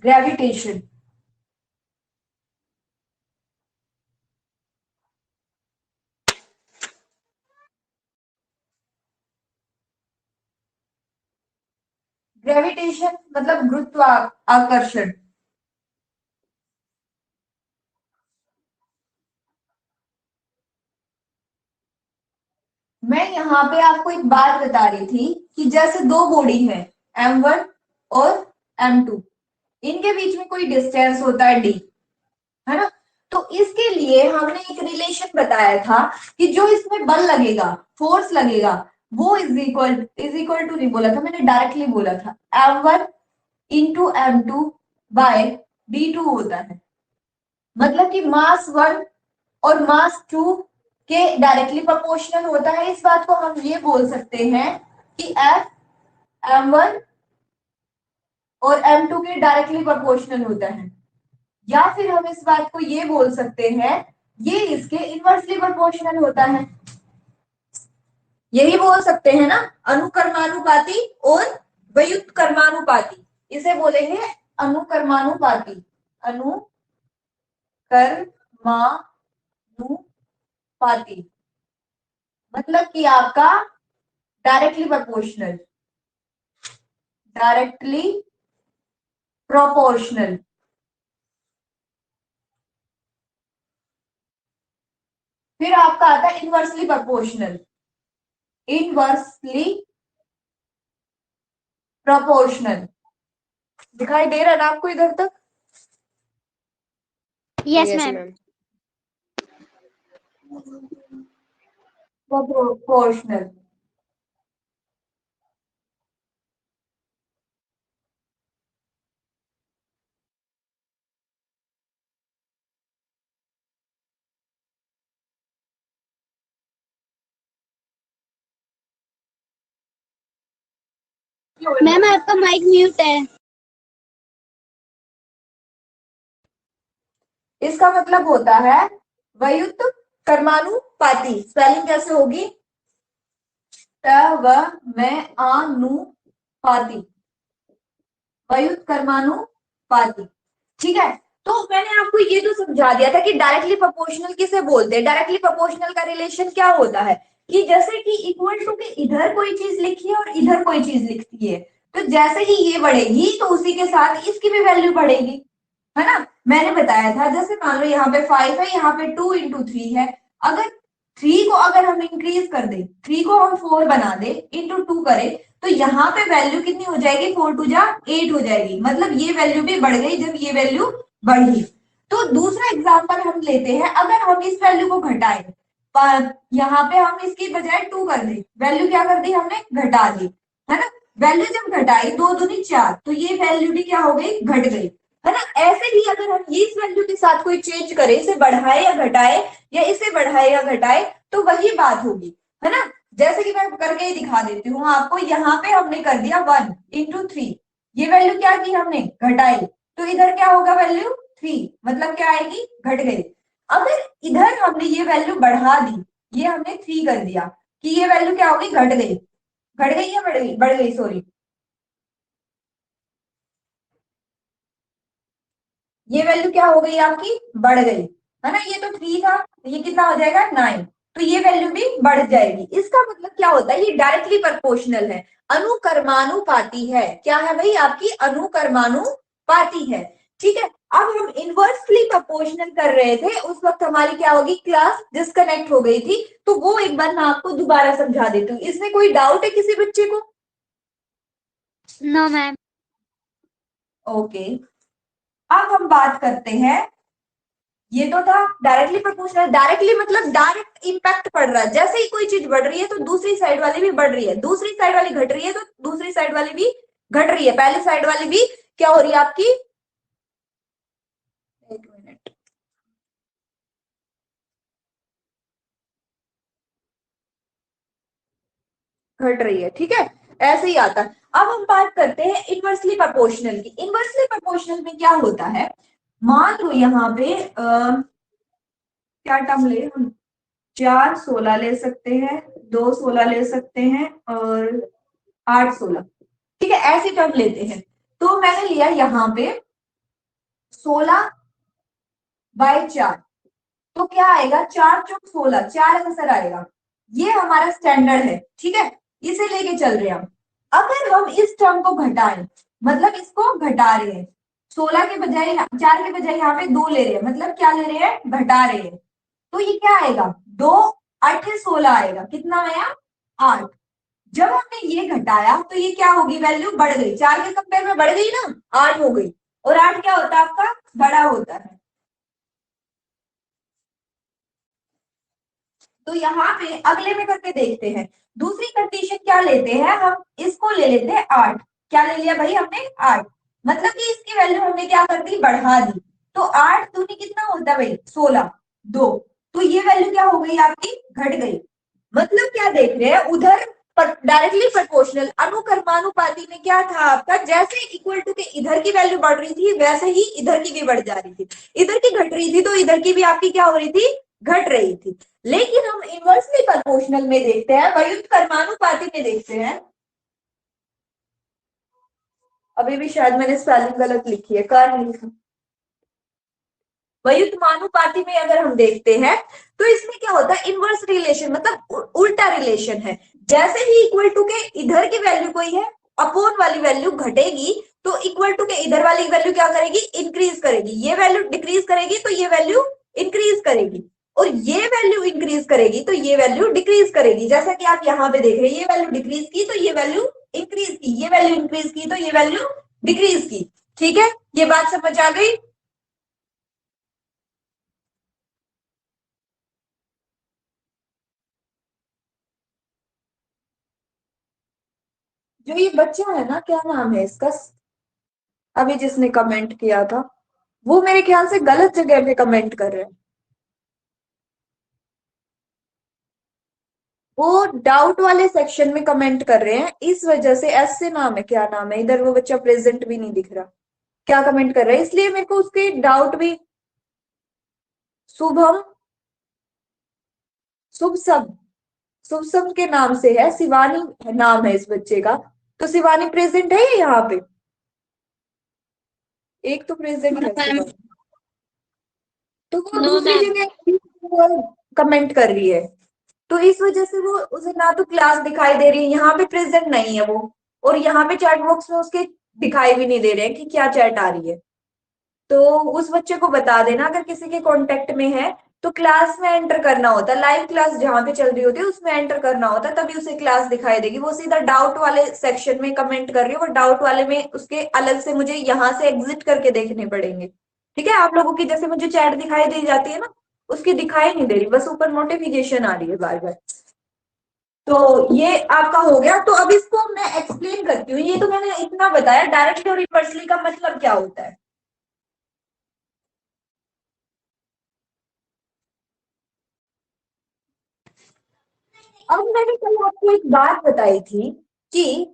Gravitation. Gravitation मतलब गुरुत्वाकर्षण। मैं यहाँ पे आपको एक बात बता रही थी कि जैसे दो बॉडी है M1 और M2, इनके बीच में कोई डिस्टेंस होता है d, है ना। तो इसके लिए हमने एक रिलेशन बताया था कि जो इसमें बल लगेगा, फोर्स लगेगा, वो इज इक्वल टू नहीं बोला था मैंने, डायरेक्टली बोला था M1 into M2 by D2 होता है। मतलब कि मास 1 और मास 2 के डायरेक्टली प्रोपोर्शनल होता है। इस बात को हम ये बोल सकते हैं कि F M1 और M2 के डायरेक्टली प्रोपोर्शनल होता है। या फिर हम इस बात को ये बोल सकते हैं ये इसके इनवर्सली प्रोपोर्शनल होता है। यही बोल सकते हैं ना, अनुकर्मानुपाती और व्युत्क्रमानुपाती। इसे बोलेंगे अनुकर्मानुपाती, अनुकर्मानुपाती मतलब कि आपका डायरेक्टली प्रोपोर्शनल, डायरेक्टली प्रोपोर्शनल। फिर आपका आता है इनवर्सली प्रोपोर्शनल, इनवर्सली प्रोपोर्शनल। दिखाई दे रहा है ना आपको इधर तक? Yes ma'am. प्रोपोर्शनल। मैम आपका माइक म्यूट है। इसका मतलब होता है व्युत्क्रमानुपाती। स्पेलिंग कैसे होगी? व्युत्क्रमानुपाती, व्युत्क्रमानुपाती। ठीक है, तो मैंने आपको ये तो समझा दिया था कि डायरेक्टली प्रोपोर्शनल किसे बोलते हैं। डायरेक्टली प्रोपोर्शनल का रिलेशन क्या होता है कि जैसे कि इक्वल टू के इधर कोई चीज लिखी है और इधर कोई चीज लिखती है, तो जैसे ही ये बढ़ेगी तो उसी के साथ इसकी भी वैल्यू बढ़ेगी, है ना। मैंने बताया था जैसे मान लो यहाँ पे 5 है, यहाँ पे 2 इंटू 3 है। अगर 3 को अगर हम इंक्रीज कर दे, 3 को हम 4 बना दे, इंटू 2 करें, तो यहाँ पे वैल्यू कितनी हो जाएगी? 4 टू जा 8 हो जाएगी। मतलब ये वैल्यू भी बढ़ गई जब ये वैल्यू बढ़ी। तो दूसरा एग्जाम्पल हम लेते हैं, अगर हम इस वैल्यू को घटाएं, यहाँ पे हम इसकी बजाय 2 कर दे, वैल्यू क्या कर दी हमने? घटा दी, है ना। वैल्यू जब घटाई 2 दूनी 4, तो ये वैल्यू भी क्या हो गई? घट गई, है ना। ऐसे ही अगर हम ये इस वैल्यू के साथ कोई चेंज करें, इसे बढ़ाए या घटाए, या इसे बढ़ाए या घटाए, तो वही बात होगी, है ना। जैसे कि मैं करके ही दिखा देती हूँ आपको। यहाँ पे हमने कर दिया 1 इंटू 3, ये वैल्यू क्या की हमने? घटाई, तो इधर क्या होगा? वैल्यू 3, मतलब क्या आएगी? घट गई। अगर इधर हमने ये वैल्यू बढ़ा दी, ये हमने 3 कर दिया, कि ये वैल्यू क्या होगी? घट गई। घट गई या बढ़ गई? बढ़ गई, सॉरी। ये वैल्यू क्या हो गई आपकी? बढ़ गई, है ना। ये तो 3 था, तो ये कितना हो जाएगा? 9, तो ये वैल्यू भी बढ़ जाएगी। इसका मतलब क्या होता है? ये डायरेक्टली प्रोपोर्शनल है, अनुकर्मानुपाती है। क्या है भाई? आपकी अनुकर्मानुपाती है। ठीक है, अब हम इनवर्सली प्रोपोर्शनल कर रहे थे, उस वक्त हमारी क्या होगी? क्लास डिस्कनेक्ट हो गई थी, तो वो एक बार मैं आपको दोबारा समझा देती हूँ। इसमें कोई डाउट है किसी बच्चे को? No ma'am. ओके, अब हम बात करते हैं, ये तो था डायरेक्टली प्रोपोर्शनल। डायरेक्टली मतलब डायरेक्ट इंपैक्ट पड़ रहा है, जैसे ही कोई चीज बढ़ रही है तो दूसरी साइड वाली भी बढ़ रही है, दूसरी साइड वाली घट रही है तो दूसरी साइड वाली भी घट रही है, पहली साइड वाली भी क्या हो रही है आपकी? एक मिनट, घट रही है। ठीक है, ऐसे ही आता है। अब हम बात करते हैं इनवर्सली प्रोपोर्शनल की। इनवर्सली प्रोपोर्शनल में क्या होता है? मान लो यहाँ पे क्या टर्म ले हम? 4 16 ले सकते हैं, 2 16 ले सकते हैं, और 8 16। ठीक है, ऐसे टर्म लेते हैं। तो मैंने लिया यहाँ पे 16/4, तो क्या आएगा, 4 चौक 16, 4 आंसर आएगा। ये हमारा स्टैंडर्ड है, ठीक है, इसे लेके चल रहे हैं हम। अगर हम इस टर्म को घटाएं, मतलब इसको घटा रहे हैं, 16 के बजाय 4 के बजाय यहाँ पे 2 ले रहे हैं, मतलब क्या ले रहे हैं, घटा रहे हैं, तो ये क्या आएगा, 2 8 16 आएगा, कितना आया, 8। जब हमने ये घटाया तो ये क्या होगी, वैल्यू बढ़ गई, 4 के कंपेयर में बढ़ गई ना, 8 हो गई। और 8 क्या होता है आपका, बड़ा होता है। तो यहाँ पे अगले में करके देखते हैं। दूसरी कंडीशन क्या लेते हैं हम, इसको ले लेते हैं 8। क्या ले लिया भाई हमने, 8, मतलब कि इसकी वैल्यू हमने क्या कर दी, बढ़ा दी। तो 8 दूनी कितना होता है भाई, 16, 2, तो ये वैल्यू क्या हो गई आपकी, घट गई। मतलब क्या देख रहे हैं उधर, डायरेक्टली प्रोपोर्शनल अनुकर्मानुपाती में क्या था आपका, जैसे इक्वल टू के इधर की वैल्यू बढ़ रही थी वैसे ही इधर की भी बढ़ जा रही थी। इधर की घट रही थी तो इधर की भी आपकी क्या हो रही थी, घट रही थी। लेकिन हम इनवर्सली प्रोपोर्शनल में देखते हैं, व्युत्क्रमानुपाती में देखते हैं, अभी भी शायद मैंने स्पेलिंग गलत लिखी है, कर नहीं लिखा। व्युत्क्रमानुपाती में अगर हम देखते हैं तो इसमें क्या होता है, इनवर्स रिलेशन, मतलब उल्टा रिलेशन है। जैसे ही इक्वल टू के इधर की वैल्यू कोई है, अपोन वाली वैल्यू घटेगी, तो इक्वल टू के इधर वाली वैल्यू क्या करेगी, इंक्रीज करेगी। ये वैल्यू डिक्रीज करेगी तो ये वैल्यू इंक्रीज करेगी, और ये वैल्यू इंक्रीज करेगी तो ये वैल्यू डिक्रीज करेगी। जैसा कि आप यहाँ पे देख रहे हैं, ये वैल्यू डिक्रीज की तो ये वैल्यू इंक्रीज की, ये वैल्यू इंक्रीज की तो ये वैल्यू डिक्रीज की। ठीक है, ये बात समझ आ गई। जो ये बच्चा है ना, क्या नाम है इसका, अभी जिसने कमेंट किया था, वो मेरे ख्याल से गलत जगह पे कमेंट कर रहे हैं। वो डाउट वाले सेक्शन में कमेंट कर रहे हैं, इस वजह से, एस से नाम है, क्या नाम है, इधर वो बच्चा प्रेजेंट भी नहीं दिख रहा, क्या कमेंट कर रहा है, इसलिए मेरे को उसके डाउट भी। शुभम, शुभ सब, शुभ सब के नाम से है, शिवानी नाम है इस बच्चे का। तो शिवानी प्रेजेंट है ये यहाँ पे, एक तो प्रेजेंट है मैम। शिवानी, तो वो नो दूसरी मैम। जगह कमेंट कर रही है। तो इस वजह से वो, उसे ना तो क्लास दिखाई दे रही है, यहाँ पे प्रेजेंट नहीं है वो, और यहाँ पे चैट बॉक्स में उसके दिखाई भी नहीं दे रहे हैं कि क्या चैट आ रही है। तो उस बच्चे को बता देना, अगर किसी के कांटेक्ट में है तो क्लास में एंटर करना होता है, लाइव क्लास जहाँ पे चल रही होती है उसमें एंटर करना होता है, तभी उसे क्लास दिखाई देगी। वो सीधा डाउट वाले सेक्शन में कमेंट कर रही है, वो डाउट वाले में उसके अलग से मुझे यहाँ से एग्जिट करके देखने पड़ेंगे। ठीक है, आप लोगों की जैसे मुझे चैट दिखाई दे जाती है ना, उसकी दिखाई नहीं दे रही, बस ऊपर नोटिफिकेशन आ रही है बार बार। तो ये आपका हो गया। तो अब इसको मैं एक्सप्लेन करती हूँ। ये तो मैंने इतना बताया, डायरेक्टली और इनवर्सली का मतलब क्या होता है। अब मैंने कल आपको एक बात बताई थी कि,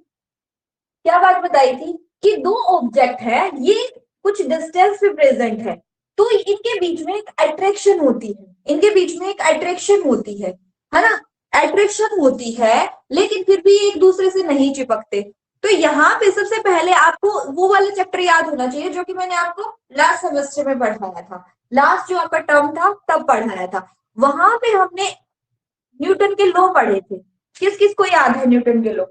क्या बात बताई थी, कि दो ऑब्जेक्ट है, ये कुछ डिस्टेंस पे प्रेजेंट है, तो इनके बीच में एक अट्रैक्शन होती है, इनके बीच में एक अट्रैक्शन होती है ना, अट्रैक्शन होती है, लेकिन फिर भी एक दूसरे से नहीं चिपकते। तो यहाँ पे सबसे पहले आपको वो वाला चैप्टर याद होना चाहिए जो कि मैंने आपको लास्ट सेमेस्टर में पढ़ाया था, लास्ट जो आपका टर्म था तब पढ़ाया था। वहां पे हमने न्यूटन के लॉ पढ़े थे। किस किस को याद है न्यूटन के लॉ,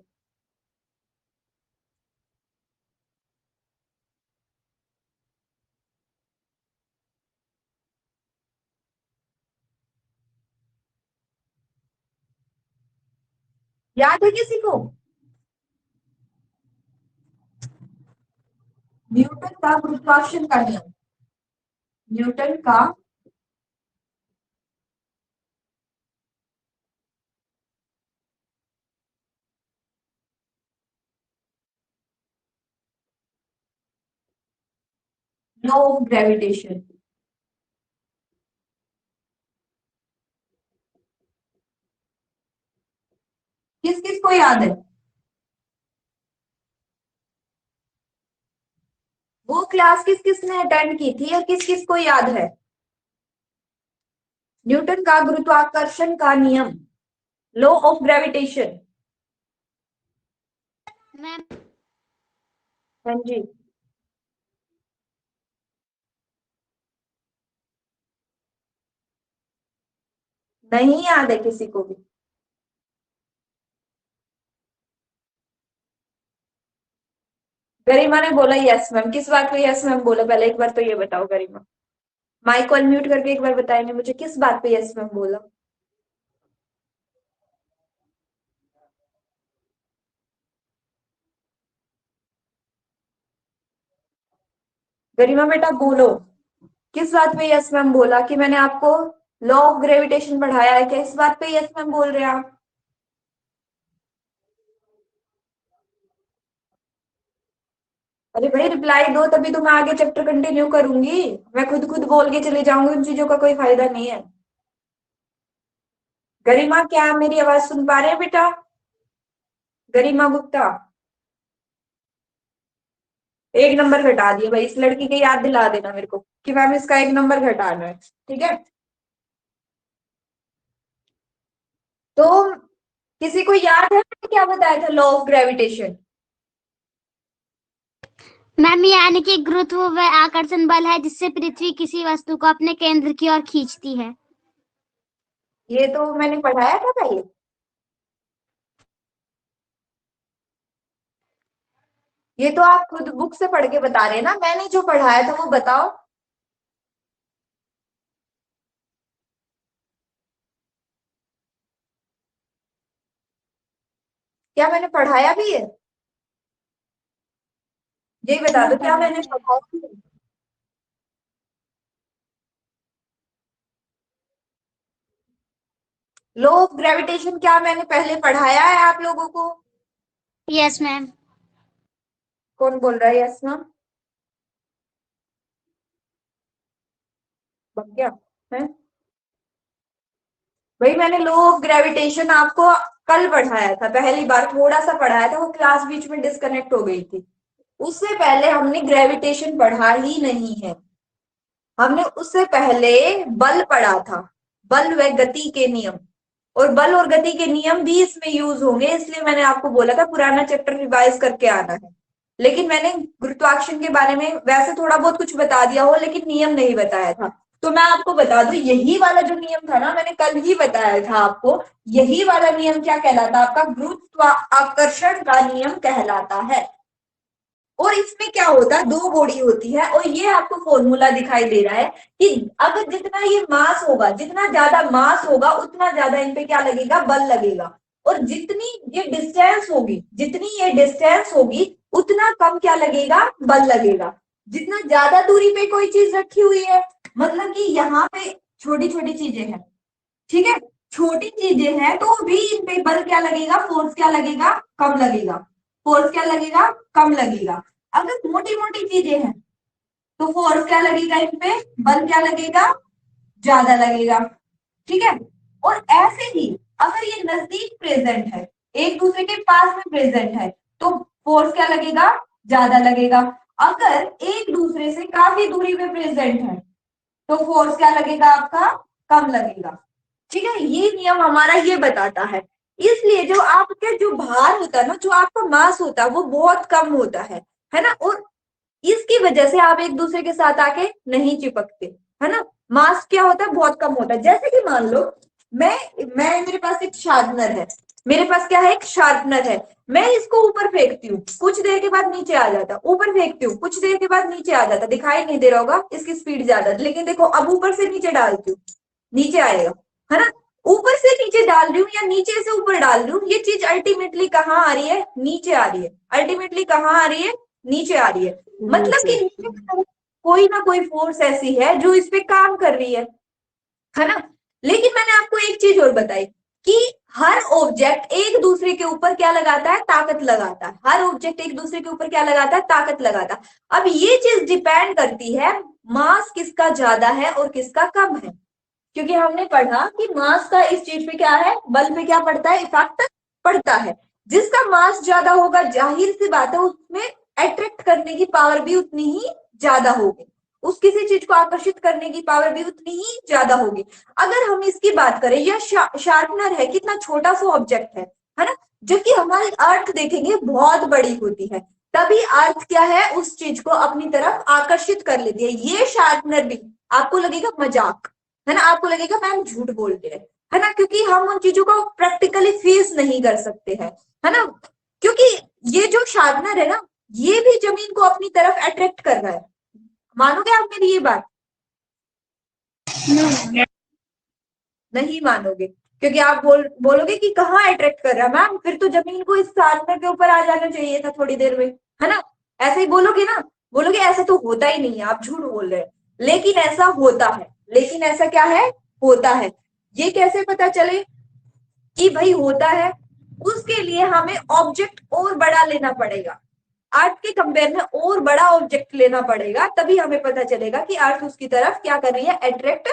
याद है किसी को, न्यूटन का गुरुत्वाकर्षण का नियम, न्यूटन का लॉ ऑफ ग्रेविटेशन, किस किस को याद है, वो क्लास किस किस ने अटेंड की थी, या किस किस को याद है, न्यूटन का गुरुत्वाकर्षण का नियम, लॉ ऑफ ग्रेविटेशन। मैम। हाँ जी, नहीं याद है किसी को भी? गरिमा ने बोला यस मैम। किस बात पे यस मैम बोला, पहले एक बार तो ये बताओ गरिमा। माइक को अनम्यूट करके एक बार बताएंगे मुझे किस बात पे यस मैम बोला। गरिमा बेटा बोलो, किस बात पे यस मैम बोला? कि मैंने आपको लॉ ऑफ ग्रेविटेशन पढ़ाया है क्या? इस बात पे यस मैम बोल रहे हैं आप? अरे भाई रिप्लाई दो, तभी तो मैं आगे चैप्टर कंटिन्यू करूंगी। मैं खुद खुद बोल के चले जाऊंगी, उन चीजों का कोई फायदा नहीं है। गरिमा क्या मेरी आवाज सुन पा रहे हैं बेटा? गरिमा गुप्ता, एक नंबर घटा दिए भाई। इस लड़की के याद दिला देना मेरे को कि मैम इसका एक नंबर घटाना है, ठीक है? तो किसी को याद है मैंने क्या बताया था लॉ ऑफ ग्रेविटेशन? मैम यानी कि गुरुत्व वह आकर्षण बल है जिससे पृथ्वी किसी वस्तु को अपने केंद्र की ओर खींचती है। ये तो मैंने पढ़ाया था पहले। ये तो आप खुद बुक से पढ़ के बता रहे हैं ना, मैंने जो पढ़ाया था वो बताओ। क्या मैंने पढ़ाया भी है? यही बता दो, क्या मैंने पढ़ाया भी है? लॉ ऑफ ग्रेविटेशन क्या मैंने पहले पढ़ाया है आप लोगों को? Yes ma'am. कौन बोल रहा है यस मैम? क्या है भाई? मैंने लॉ ऑफ ग्रेविटेशन आपको कल पढ़ाया था, पहली बार थोड़ा सा पढ़ाया था, वो क्लास बीच में डिस्कनेक्ट हो गई थी। उससे पहले हमने ग्रेविटेशन पढ़ा ही नहीं है। हमने उससे पहले बल पढ़ा था, बल व गति के नियम। और बल और गति के नियम भी इसमें यूज होंगे, इसलिए मैंने आपको बोला था पुराना चैप्टर रिवाइज करके आना है। लेकिन मैंने गुरुत्वाकर्षण के बारे में वैसे थोड़ा बहुत कुछ बता दिया हो, लेकिन नियम नहीं बताया था। तो मैं आपको बता दूं, यही वाला जो नियम था ना, मैंने कल ही बताया था आपको। यही वाला नियम क्या कहलाता है? आपका गुरुत्वाकर्षण का नियम कहलाता है। और इसमें क्या होता है, दो बॉडी होती है, और ये आपको फॉर्मूला दिखाई दे रहा है कि अगर जितना ये मास होगा, जितना ज्यादा मास होगा, उतना ज्यादा इन पे क्या लगेगा? बल लगेगा। और जितनी ये डिस्टेंस होगी, जितनी ये डिस्टेंस होगी, उतना कम क्या लगेगा? बल लगेगा। जितना ज्यादा दूरी पे कोई चीज रखी हुई है, मतलब कि यहाँ पे छोटी छोटी चीजें हैं, ठीक है, छोटी चीजें हैं, तो भी इन पे बल क्या लगेगा? फोर्स क्या लगेगा? कम लगेगा। फोर्स क्या लगेगा? कम लगेगा। अगर मोटी मोटी चीजें हैं तो फोर्स क्या लगेगा इन पे? बल क्या लगेगा? ज्यादा लगेगा, ठीक है। और ऐसे ही अगर ये नजदीक प्रेजेंट है, एक दूसरे के पास में प्रेजेंट है, तो फोर्स क्या लगेगा? ज्यादा लगेगा। अगर एक दूसरे से काफी दूरी पे प्रेजेंट है, तो फोर्स क्या लगेगा आपका? कम लगेगा, ठीक है। ये नियम हमारा ये बताता है। इसलिए जो आपके जो भार होता है ना, जो आपका मास होता है, वो बहुत कम होता है ना। और इसकी वजह से आप एक दूसरे के साथ आके नहीं चिपकते, है ना। मास क्या होता है? बहुत कम होता है। जैसे कि मान लो मैं मेरे पास एक शार्पनर है, मेरे पास क्या है? एक शार्पनर है। मैं इसको ऊपर फेंकती हूँ, कुछ देर के बाद नीचे आ जाता, ऊपर फेंकती हूँ, कुछ देर के बाद नीचे आ जाता। दिखाई नहीं दे रहा होगा, इसकी स्पीड ज्यादा, लेकिन देखो अब ऊपर से नीचे डालती हूँ, नीचे आएगा, है ना। ऊपर से नीचे डाल रही हूँ या नीचे से ऊपर डाल रही हूँ, ये चीज अल्टीमेटली कहाँ आ रही है? नीचे आ रही है। अल्टीमेटली कहाँ आ रही है? नीचे आ रही है। मतलब कि नीचे की तरफ कोई ना कोई फोर्स ऐसी है जो इस पे काम कर रही है ना। लेकिन मैंने आपको एक चीज और बताई कि हर ऑब्जेक्ट एक दूसरे के ऊपर क्या लगाता है? ताकत लगाता है। हर ऑब्जेक्ट एक दूसरे के ऊपर क्या लगाता है? ताकत लगाता है। अब ये चीज डिपेंड करती है मास किसका ज्यादा है और किसका कम है। क्योंकि हमने पढ़ा कि मास का इस चीज पे क्या है? बल पे क्या पड़ता है? इफेक्ट पड़ता है। जिसका मास ज्यादा होगा, जाहिर सी बात है उसमें अट्रैक्ट करने की पावर भी उतनी ही ज्यादा होगी, उस किसी चीज को आकर्षित करने की पावर भी उतनी ही ज्यादा होगी। अगर हम इसकी बात करें, यह शार्पनर है, कितना छोटा सा ऑब्जेक्ट है ना। जबकि हमारी अर्थ देखेंगे बहुत बड़ी होती है, तभी अर्थ क्या है? उस चीज को अपनी तरफ आकर्षित कर लेती है। ये शार्पनर भी आपको लगेगा मजाक, है ना, आपको लगेगा मैम झूठ बोल रहे हैं, है ना, क्योंकि हम उन चीजों को प्रैक्टिकली फेस नहीं कर सकते हैं, है ना, क्योंकि ये जो शार्पनर है ना, ये भी जमीन को अपनी तरफ अट्रैक्ट कर रहा है। मानोगे आप मेरी ये बात? नहीं मानोगे, क्योंकि आप बोलोगे कि कहाँ अट्रैक्ट कर रहा है मैम, फिर तो जमीन को इस शार्पनर के ऊपर आ जाना चाहिए था थोड़ी देर में, है ना, ऐसे ही बोलोगे ना, बोलोगे ऐसा तो होता ही नहीं है, आप झूठ बोल रहे हैं। लेकिन ऐसा होता है, लेकिन ऐसा क्या है, होता है। ये कैसे पता चले कि भाई होता है? उसके लिए हमें ऑब्जेक्ट और बड़ा लेना पड़ेगा, अर्थ के कंपेयर में और बड़ा ऑब्जेक्ट लेना पड़ेगा, तभी हमें पता चलेगा कि अर्थ उसकी तरफ क्या कर रही है, अट्रैक्ट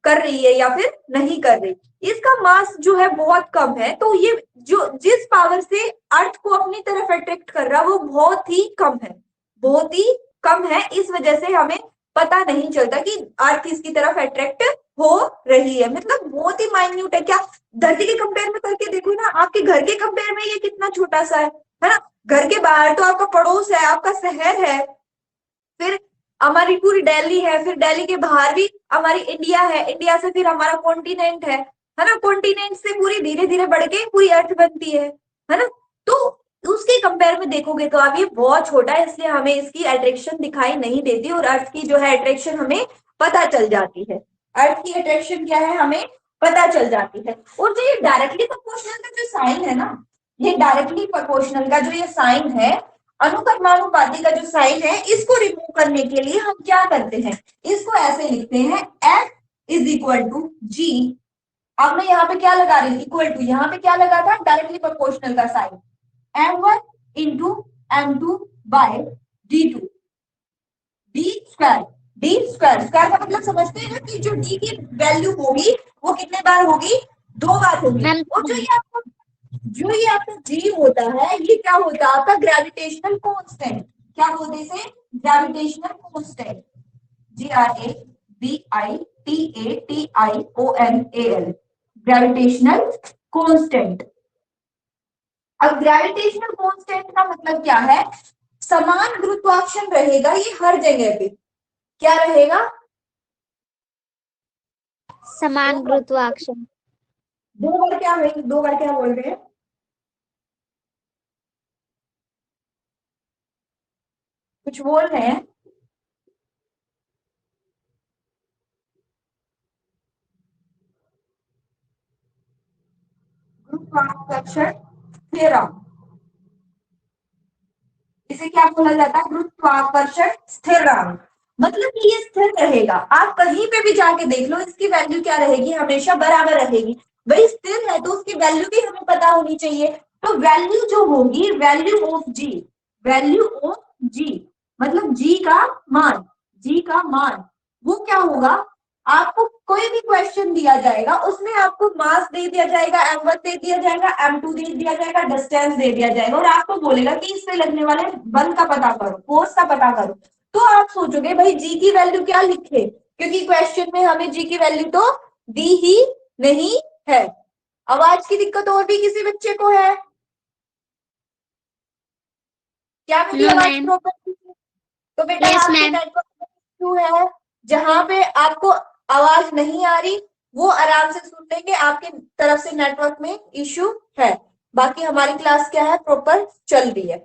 कर रही है या फिर नहीं कर रही। इसका मास जो है बहुत कम है, तो ये जो जिस पावर से अर्थ को अपनी तरफ अट्रैक्ट कर रहा है वो बहुत ही कम है, बहुत ही कम है। इस वजह से हमें पता नहीं चलता कि अर्थ इसकी तरफ अट्रैक्ट हो रही है, मतलब बहुत ही माइन्यूट है। क्या धरती के कंपेयर में करके देखो ना, आपके घर के कंपेयर में ये कितना छोटा सा है ना। घर के बाहर तो आपका पड़ोस है, आपका शहर है, फिर हमारी पूरी दिल्ली है, फिर दिल्ली के बाहर भी हमारी इंडिया है, इंडिया से फिर हमारा कॉन्टिनेंट है ना, कॉन्टिनेंट से पूरी धीरे धीरे बढ़ के पूरी अर्थ बनती है ना। तो उसके कंपेयर में देखोगे तो अब ये बहुत छोटा है, इसलिए हमें इसकी अट्रैक्शन दिखाई नहीं देती, और अर्थ की जो है अट्रैक्शन हमें पता चल जाती है। अर्थ की अट्रैक्शन क्या है हमें पता चल जाती है। और जो ये डायरेक्टली प्रोपोर्शनल का जो साइन है ना, ये डायरेक्टली प्रोपोर्शनल का जो ये साइन है, अनुक्रमानुपाती का जो साइन है, इसको रिमूव करने के लिए हम क्या करते हैं, इसको ऐसे लिखते हैं F इज इक्वल टू जी। अब मैं यहाँ पे क्या लगा रही हूँ, इक्वल टू, यहाँ पे क्या लगा था, डायरेक्टली प्रोपोर्शनल का sign, M1 into M2 by D2, D square. D square, square का मतलब समझते हैं ना कि जो डी की वैल्यू होगी वो कितने बार होगी, 2 बार होगी। मैम और जो ये आपका जी होता है, ये क्या होता है आपका ग्रेविटेशनल कांस्टेंट। क्या बोलते हैं इसे, gravitational constant, GRAVITATIONAL, gravitational constant. अब ग्रेविटेशनल कांस्टेंट का मतलब क्या है, समान गुरुत्वाकर्षण रहेगा ये हर जगह पे। क्या रहेगा, समान गुरुत्वाकर्षण। 2 बार क्या है, 2 बार क्या बोल रहे हैं, कुछ बोल रहे हैं, गुरुत्वाकर्षण थ्योरम, इसे क्या बोला जाता है, गुरुत्वाकर्षण स्थिरांक। मतलब कि ये स्थिर रहेगा, आप कहीं पे भी जाके देख लो, इसकी वैल्यू क्या रहेगी, हमेशा बराबर रहेगी। भाई स्थिर है तो उसकी वैल्यू भी हमें पता होनी चाहिए। तो वैल्यू जो होगी, value of G, value of G मतलब जी का मान, जी का मान वो क्या होगा, आपको कोई भी क्वेश्चन दिया जाएगा, उसमें आपको मास दे दिया जाएगा, M1 दे दिया जाएगा, M2 दे दिया जाएगा, डिस्टेंस दे दिया जाएगा, और आपको बोलेगा कि इससे लगने वाले बल का पता करो, फोर्स का पता करो। तो आप सोचोगे भाई जी की वैल्यू क्या लिखे, क्योंकि क्वेश्चन में हमें जी की वैल्यू तो दी ही नहीं है। आवाज की दिक्कत और भी किसी बच्चे को है क्या, मेरी नो आवाज मैम। प्रॉपर? तो बेटा यस आपके मैम। नेटवर्क इशू है, जहां पे आपको आवाज नहीं आ रही वो आराम से सुन लेंगे, आपके तरफ से नेटवर्क में इशू है। बाकी हमारी क्लास क्या है, प्रॉपर चल रही है।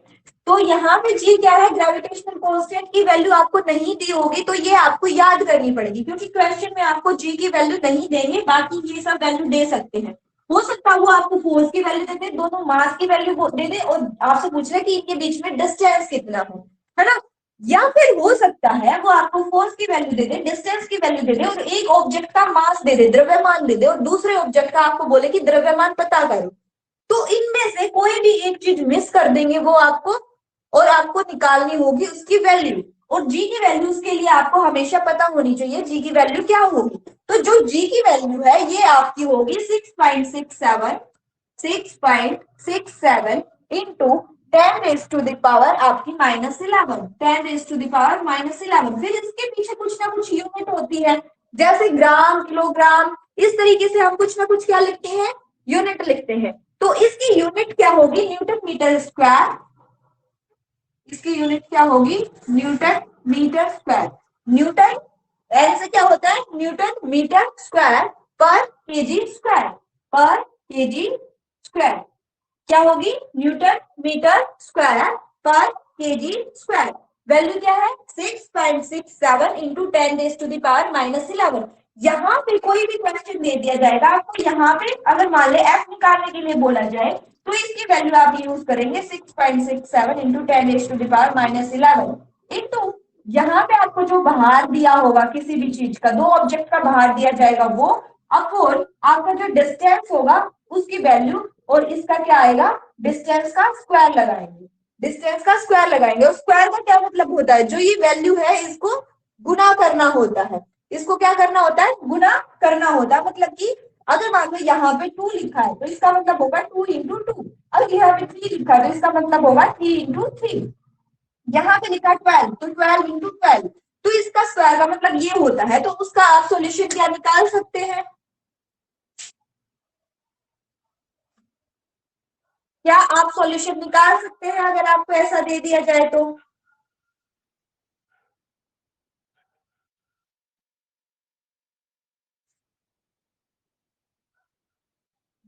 तो यहाँ पे जी क्या है, ग्रेविटेशनल कांस्टेंट की वैल्यू आपको नहीं दी होगी, तो ये आपको याद करनी पड़ेगी, क्योंकि क्वेश्चन में आपको जी की वैल्यू नहीं देंगे, बाकी ये सब वैल्यू दे सकते हैं। हो सकता है वो आपको फोर्स की वैल्यू दे दे, दोनों मास की वैल्यू दे दे, और आपसे पूछ रहे कि इनके बीच में डिस्टेंस कितना है ना। या फिर हो सकता है वो आपको फोर्स की वैल्यू दे दे, डिस्टेंस की वैल्यू दे दे, और एक ऑब्जेक्ट का मास दे दे, द्रव्यमान दे दे, और दूसरे ऑब्जेक्ट का आपको बोले कि द्रव्यमान पता करो। तो इनमें से कोई भी एक चीज मिस कर देंगे वो आपको, और आपको निकालनी होगी उसकी वैल्यू। और जी की वैल्यू के लिए आपको हमेशा पता होनी चाहिए जी की वैल्यू क्या होगी। तो जो जी की वैल्यू है ये आपकी होगी 6.67, 6.67 इंटू 10⁻⁻, आपकी -11, 10⁻⁻11। फिर इसके पीछे कुछ ना कुछ यूनिट होती है, जैसे ग्राम, किलोग्राम, इस तरीके से हम कुछ ना कुछ क्या लिखते हैं, यूनिट लिखते हैं। तो इसकी यूनिट क्या होगी, न्यूटन मीटर स्क्वायर। इसकी यूनिट क्या होगी, newton metre square. Newton N से क्या होता है, newton metre square, per kg square, per kg square क्या होगी, newton metre square per kg square. Value क्या है 6.67 इंटू 10⁻⁻11। यहाँ पे कोई भी क्वेश्चन दे दिया जाएगा आपको, यहाँ पे अगर मान ले एफ निकालने के लिए बोला जाए तो इसकी वैल्यू आप यूज करेंगे 6.67 इंटू 10⁻⁻11 इंटू यहाँ पे आपको जो बाहर दिया होगा किसी भी चीज का, दो ऑब्जेक्ट का बाहर दिया जाएगा वो, अपॉन आपका जो डिस्टेंस होगा उसकी वैल्यू, और इसका क्या आएगा डिस्टेंस का स्क्वायर लगाएंगे, डिस्टेंस का स्क्वायर लगाएंगे। और स्क्वायर का क्या मतलब होता है, जो ये वैल्यू है इसको गुना करना होता है, इसको क्या करना होता है, गुना करना होता है। मतलब कि अगर मान लो यहाँ पे 2 लिखा है तो इसका मतलब होगा 2 इंटू 2, अगर यहाँ पे 3 लिखा है तो इसका मतलब होगा 3 इंटू 3, यहाँ पे लिखा 12 तो 12 इंटू 12, तो इसका स्क्वायर का मतलब ये होता है। तो उसका आप सॉल्यूशन क्या निकाल सकते हैं, क्या आप सॉल्यूशन निकाल सकते हैं अगर आपको ऐसा दे दिया जाए तो।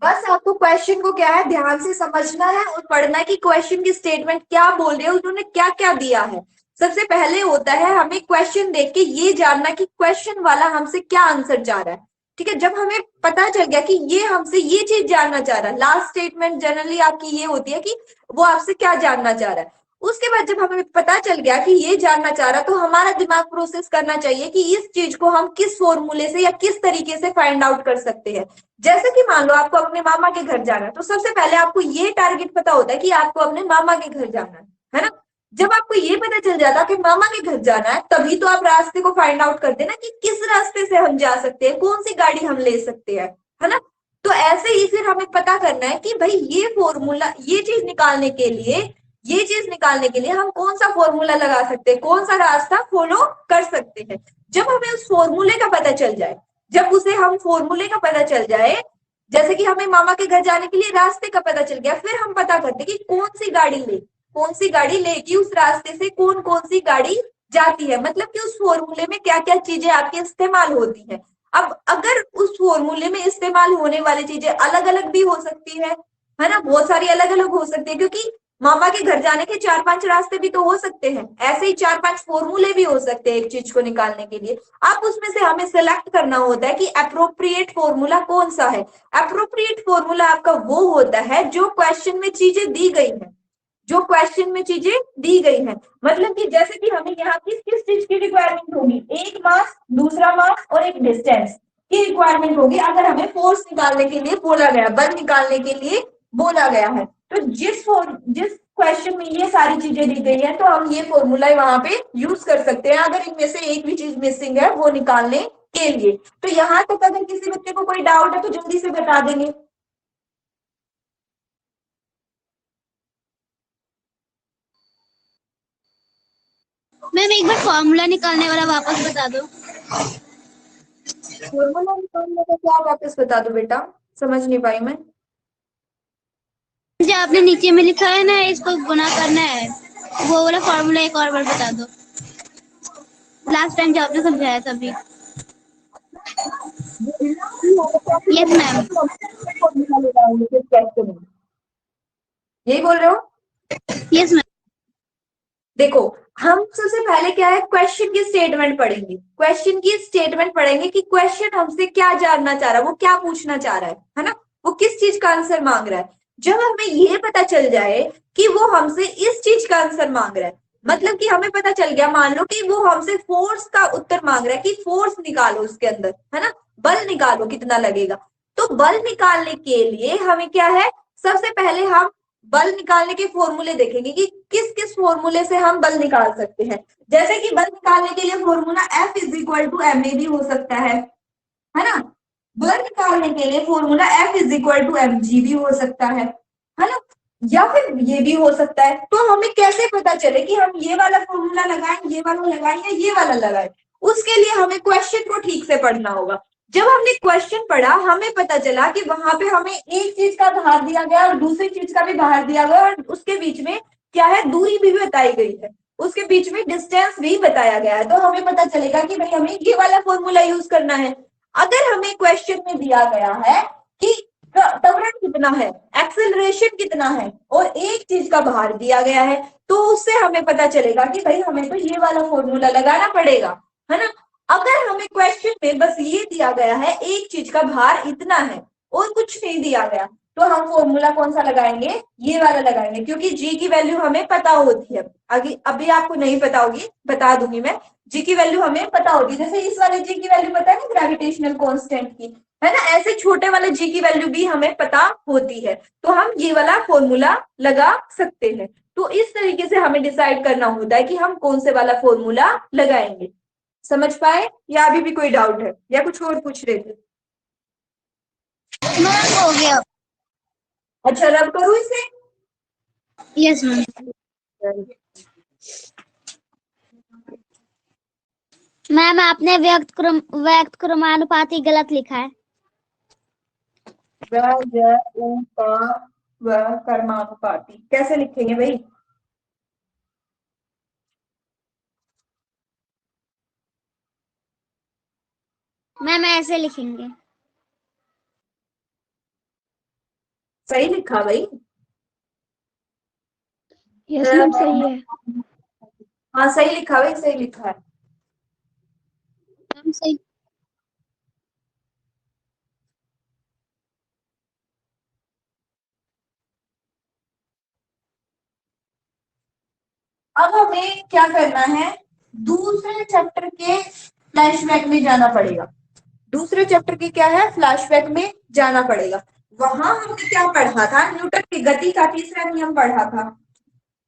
बस आपको क्वेश्चन को क्या है ध्यान से समझना है और पढ़ना है कि क्वेश्चन की स्टेटमेंट क्या बोल रहे हैं, उन्होंने क्या क्या दिया है। सबसे पहले होता है हमें क्वेश्चन देख के ये जानना कि क्वेश्चन वाला हमसे क्या आंसर चाह रहा है। ठीक है, जब हमें पता चल गया कि ये हमसे ये चीज जानना चाह रहा है, लास्ट स्टेटमेंट जनरली आपकी ये होती है कि वो आपसे क्या जानना चाह रहा है। उसके बाद जब हमें पता चल गया कि ये जानना चाह रहा है, तो हमारा दिमाग प्रोसेस करना चाहिए कि इस चीज को हम किस फॉर्मूले से या किस तरीके से फाइंड आउट कर सकते हैं। जैसे कि मान लो आपको अपने मामा के घर जाना है, तो सबसे पहले आपको ये टारगेट पता होता है कि आपको अपने मामा के घर जाना है ना। जब आपको ये पता चल जाता है कि मामा के घर जाना है, तभी तो आप रास्ते को फाइंड आउट करते हैं ना कि किस रास्ते से हम जा सकते हैं, कौन सी गाड़ी हम ले सकते हैं, है ना। तो ऐसे ही फिर हमें पता करना है कि भाई ये फॉर्मूला, ये चीज निकालने के लिए, ये चीज निकालने के लिए हम कौन सा फॉर्मूला लगा सकते हैं, कौन सा रास्ता फॉलो कर सकते हैं। जब हमें उस फॉर्मूले का पता चल जाए, जब उसे हम फॉर्मूले का पता चल जाए, जैसे कि हमें मामा के घर जाने के लिए रास्ते का पता चल गया, फिर हम पता करते कि कौन सी गाड़ी ले, कौन सी गाड़ी लेगी, उस रास्ते से कौन कौन सी गाड़ी जाती है, मतलब कि उस फॉर्मूले में क्या क्या चीजें आपके इस्तेमाल होती है। अब अगर उस फॉर्मूले में इस्तेमाल होने वाली चीजें अलग अलग भी हो सकती है ना, बहुत सारी अलग अलग हो सकती है, क्योंकि मामा के घर जाने के 4-5 रास्ते भी तो हो सकते हैं, ऐसे ही 4-5 फॉर्मूले भी हो सकते हैं एक चीज को निकालने के लिए। आप उसमें से हमें सिलेक्ट करना होता है कि अप्रोप्रिएट फॉर्मूला कौन सा है। अप्रोप्रिएट फॉर्मूला आपका वो होता है जो क्वेश्चन में चीजें दी गई हैं, जो क्वेश्चन में चीजें दी गई हैं। मतलब कि जैसे कि हमें यहाँ किस किस चीज की रिक्वायरमेंट होगी, एक मास, दूसरा मास और एक डिस्टेंस की रिक्वायरमेंट होगी अगर हमें फोर्स निकालने के लिए बोला गया, बल निकालने के लिए बोला गया है। तो जिस क्वेश्चन में ये सारी चीजें दी गई है तो हम ये फॉर्मूला वहां पे यूज कर सकते हैं, अगर इनमें से एक भी चीज मिसिंग है वो निकालने के लिए। तो यहाँ तक अगर किसी बच्चे को कोई डाउट है तो जल्दी से बता देंगे। मैम एक बार फॉर्मूला निकालने वाला वापस बता दो। फॉर्मूला निकालने का क्या वापस बता दो बेटा, समझ नहीं पाई मैं। जो आपने नीचे में लिखा है ना, इसको गुना करना है, वो वाला फॉर्मूला एक और बार बता दो, लास्ट टाइम जो आपने समझाया था अभी। Yes ma'am. यही बोल रहे हो? Yes ma'am. देखो, हम सबसे पहले क्या है क्वेश्चन की स्टेटमेंट पढ़ेंगे, क्वेश्चन की स्टेटमेंट पढ़ेंगे कि क्वेश्चन हमसे क्या जानना चाह रहा है, वो क्या पूछना चाह रहा है ना, वो किस चीज का आंसर मांग रहा है। जब हमें ये पता चल जाए कि वो हमसे इस चीज का आंसर मांग रहा है, मतलब कि हमें पता चल गया, मान लो कि वो हमसे फोर्स का उत्तर मांग रहा है कि फोर्स निकालो उसके अंदर, है ना, बल निकालो कितना लगेगा। तो बल निकालने के लिए हमें क्या है, सबसे पहले हम बल निकालने के फॉर्मूले देखेंगे कि किस किस फॉर्मूले से हम बल निकाल सकते हैं। जैसे कि बल निकालने के लिए formula F is equal to M A भी हो सकता है ना। बल निकालने के लिए formula F is equal to M G भी हो सकता है ना, या फिर ये भी हो सकता है। तो हमें कैसे पता चले कि हम ये वाला फॉर्मूला लगाएं, ये वाला लगाएं या ये वाला लगाएं, उसके लिए हमें क्वेश्चन को ठीक से पढ़ना होगा। जब हमने क्वेश्चन पढ़ा, हमें पता चला कि वहां पे हमें एक चीज का भार दिया गया और दूसरी चीज का भी भार दिया गया, और उसके बीच में क्या है, दूरी भी बताई गई है, उसके बीच में डिस्टेंस भी बताया गया है। तो हमें पता चलेगा कि भाई हमें ये वाला फॉर्मूला यूज करना है। अगर हमें क्वेश्चन में दिया गया है कि त्वरण कितना है, एक्सेलरेशन कितना है और एक चीज का भार दिया गया है, तो उससे हमें पता चलेगा कि भाई हमें तो ये वाला फॉर्मूला लगाना पड़ेगा, है ना। अगर हमें क्वेश्चन में बस ये दिया गया है एक चीज का भार इतना है और कुछ नहीं दिया गया, तो हम फॉर्मूला कौन सा लगाएंगे, ये वाला लगाएंगे, क्योंकि जी की वैल्यू हमें पता होती है। आगे अभी आपको नहीं पता होगी, बता दूंगी मैं। जी की वैल्यू हमें पता होगी, जैसे इस वाले जी की वैल्यू पता है ना ग्रेविटेशनल कांस्टेंट की, है ना, ऐसे छोटे वाले जी की वैल्यू भी हमें पता होती है, तो हम ये वाला फॉर्मूला लगा सकते हैं। तो इस तरीके से हमें डिसाइड करना होता है कि हम कौन से वाला फॉर्मूला लगाएंगे। समझ पाए या अभी भी कोई डाउट है या कुछ और पूछ रहे थे? मैम हो गया। अच्छा, रब करूं इसे? Yes ma'am. मैम आपने व्यक्त क्रमानुपाती गलत लिखा है। कर्मानुपाती कैसे लिखेंगे भाई? मैम ऐसे लिखेंगे। सही लिखा भाई? यस मैम सही है। हाँ सही लिखा भाई, सही लिखा है। मैम सही। अब हमें क्या करना है, दूसरे चैप्टर के फ्लैशबैक में जाना पड़ेगा। दूसरे चैप्टर के क्या है, फ्लैशबैक में जाना पड़ेगा। वहां हमने क्या पढ़ा था, न्यूटन की गति का तीसरा नियम पढ़ा था।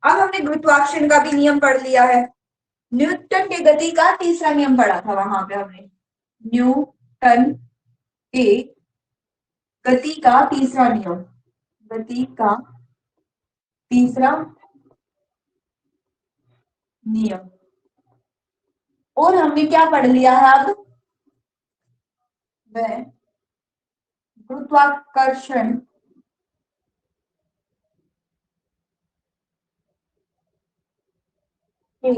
अब हमने गुरुत्वाकर्षण का भी नियम पढ़ लिया है। न्यूटन के गति का तीसरा नियम पढ़ा था वहां पे हमने, न्यूटन के गति का तीसरा नियम, गति का तीसरा नियम। और हमने क्या पढ़ लिया है अब, वह गुरुत्वाकर्षण के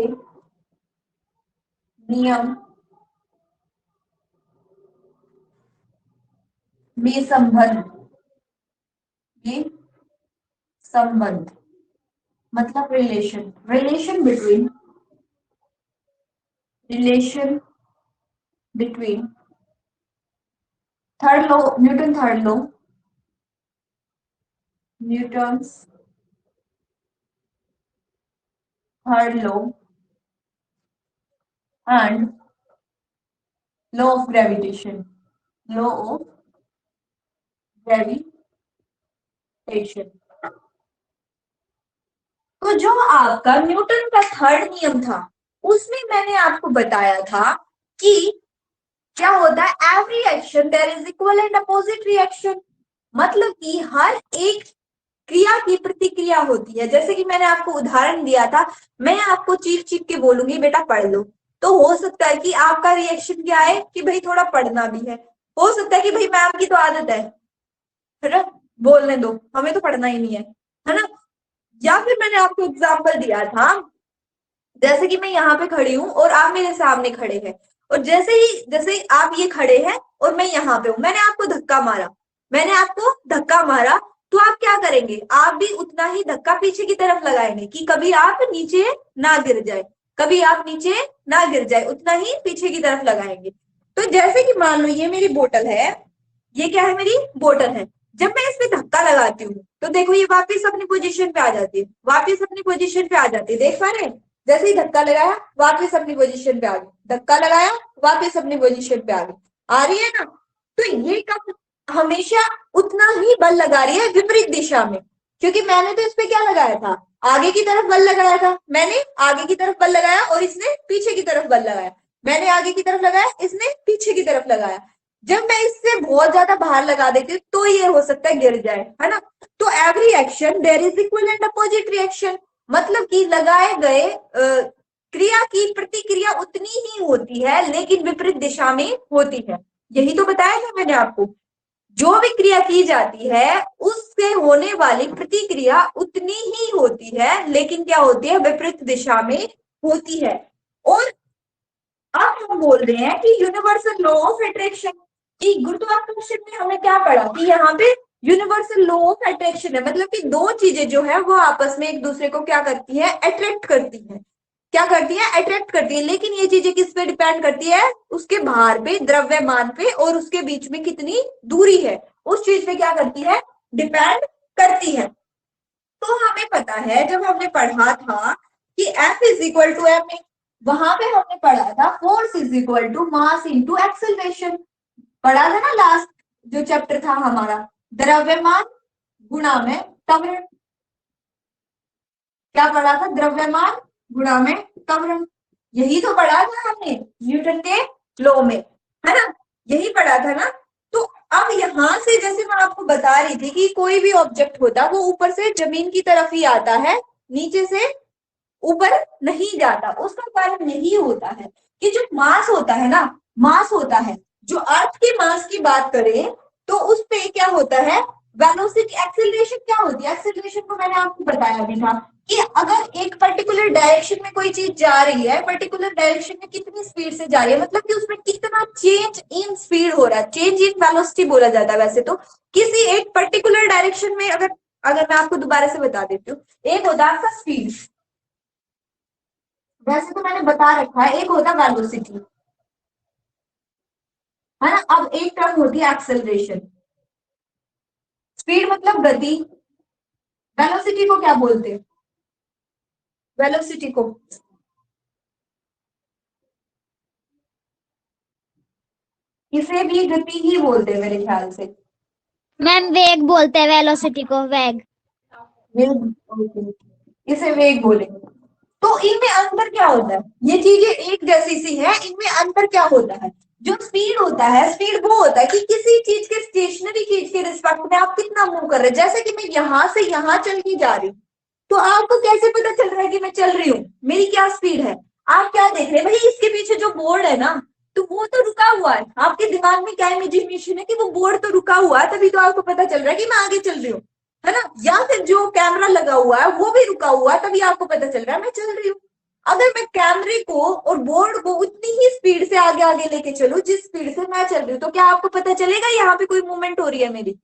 नियम में संबंध मतलब relation between third law, Newton's third law and law of gravitation, law of gravitation. तो जो आपका न्यूटन का थर्ड नियम था, उसमें मैंने आपको बताया था कि क्या होता है, every action there is equal and opposite reaction. मतलब कि हर एक क्रिया की प्रतिक्रिया होती है। जैसे कि मैंने आपको उदाहरण दिया था, मैं आपको चीख चीख के बोलूंगी बेटा पढ़ लो, तो हो सकता है कि आपका रिएक्शन क्या है कि भाई थोड़ा पढ़ना भी है। हो सकता है कि भाई मैम की तो आदत है ना, बोलने दो हमें तो पढ़ना ही नहीं है ना। या फिर मैंने आपको एग्जाम्पल दिया था, जैसे कि मैं यहाँ पे खड़ी हूँ और आप मेरे सामने खड़े हैं, और जैसे आप ये खड़े हैं और मैं यहाँ पे हूँ, मैंने आपको धक्का मारा, तो आप क्या करेंगे, आप भी उतना ही धक्का पीछे की तरफ लगाएंगे कि कभी आप नीचे ना गिर जाए, उतना ही पीछे की तरफ लगाएंगे। तो जैसे कि मान लो ये मेरी बोतल है, ये क्या है, मेरी बोतल है। जब मैं इसमें धक्का लगाती हूँ तो देखो ये वापस अपनी पोजीशन पे आ जाती है, देख पा रहे हैं? जैसे ही धक्का लगाया वापस अपनी पोजीशन पे आ गई, धक्का लगाया वापस अपनी पोजीशन पे आ गई, आ रही है ना। तो ये कब हमेशा उतना ही बल लगा रही है विपरीत दिशा में, क्योंकि मैंने तो इस पे क्या लगाया था, आगे की तरफ बल लगाया था। मैंने आगे की तरफ बल लगाया और इसने पीछे की तरफ बल लगाया, मैंने आगे की तरफ लगाया, इसने पीछे की तरफ लगाया। जब मैं इससे बहुत ज्यादा बाहर लगा देती हूँ तो ये हो सकता है गिर जाए, है ना। तो every action there is equal and opposite reaction, मतलब कि लगाए गए क्रिया की प्रतिक्रिया उतनी ही होती है लेकिन विपरीत दिशा में होती है। यही तो बताया था मैंने आपको, जो भी क्रिया की जाती है उससे होने वाली प्रतिक्रिया उतनी ही होती है लेकिन क्या होती है, विपरीत दिशा में होती है। और अब हम बोल रहे हैं कि यूनिवर्सल लॉ ऑफ अट्रैक्शन, कि गुरुत्वाकर्षण में हमने क्या पढ़ा कि यहाँ पे यूनिवर्सल लॉ ऑफ अट्रैक्शन है, मतलब कि दो चीजें जो है वो आपस में एक दूसरे को क्या करती है, अट्रैक्ट करती है। क्या करती है, अट्रैक्ट करती है। लेकिन ये चीजें किस पे डिपेंड करती है, उसके भार पे, द्रव्यमान पे, और उसके बीच में कितनी दूरी है, उस चीज पे क्या करती है, डिपेंड करती है। तो हमें पता है, जब हमने पढ़ा था कि F is equal to M, वहां पे हमने पढ़ा था force is equal to mass into acceleration. पढ़ा था ना लास्ट जो चैप्टर था हमारा, द्रव्यमान गुणा में त्वरण। क्या पढ़ा था, द्रव्यमान गुणा में त्वरण। यही तो पढ़ा था हमने न्यूटन के लॉ में, है ना, यही पढ़ा था ना। तो अब यहां से जैसे मैं आपको बता रही थी कि कोई भी ऑब्जेक्ट होता है वो ऊपर से जमीन की तरफ ही आता है, नीचे से ऊपर नहीं जाता। उसका कारण यही होता है कि जो मास होता है ना, मास होता है, जो अर्थ के मास की बात करें तो उस पे क्या होता है, वेलोसिटी, एक्सेलरेशन क्या होती है। एक्सेलरेशन को मैंने आपको बताया भी था कि अगर एक पर्टिकुलर डायरेक्शन में कोई चीज जा रही है, पर्टिकुलर डायरेक्शन में कितनी स्पीड से जा रही है, मतलब कि उसमें कितना चेंज इन स्पीड हो रहा है, चेंज इन वेलोसिटी बोला जाता है वैसे तो। किसी एक पर्टिकुलर डायरेक्शन में अगर अगर मैं आपको दोबारा से बता देती हूँ, एक होता है आपका स्पीड, वैसे तो मैंने बता रखा है, एक होता है वेलोसिटी, है ना। अब एक टर्म होती है एक्सेलरेशन। स्पीड मतलब गति, वेलोसिटी को क्या बोलते हैं, वेलोसिटी को इसे भी गति ही बोलते हैं मेरे ख्याल से। मैम वेग बोलते हैं वेलोसिटी को, वेग। वेग, इसे वेग बोलेंगे। तो इनमें अंतर क्या होता है, ये चीजें एक जैसी सी है, इनमें अंतर क्या होता है। जो स्पीड होता है, स्पीड वो होता है कि किसी चीज के, स्टेशनरी चीज के रिस्पेक्ट में आप कितना मूव कर रहे हैं। जैसे कि मैं यहां से यहां चल के जा रही हूँ, तो आपको कैसे पता चल रहा है कि मैं चल रही हूँ, मेरी क्या स्पीड है। आप क्या देख रहे हैं भाई, इसके पीछे जो बोर्ड है ना, तो वो तो रुका हुआ है। आपके दिमाग में क्या इमेजिनेशन है कि वो बोर्ड तो रुका हुआ है, तभी तो आपको पता चल रहा है कि मैं आगे चल रही हूँ, है ना। या फिर जो कैमरा लगा हुआ है वो भी रुका हुआ है, तभी आपको पता चल रहा है मैं चल रही हूँ। अगर मैं कैमरे को और बोर्ड को उतनी ही स्पीड से आगे आगे लेके चलूं जिस स्पीड से मैं चल रही हूँ, तो क्या आपको पता चलेगा यहाँ पे कोई मूवमेंट हो रही है मेरी,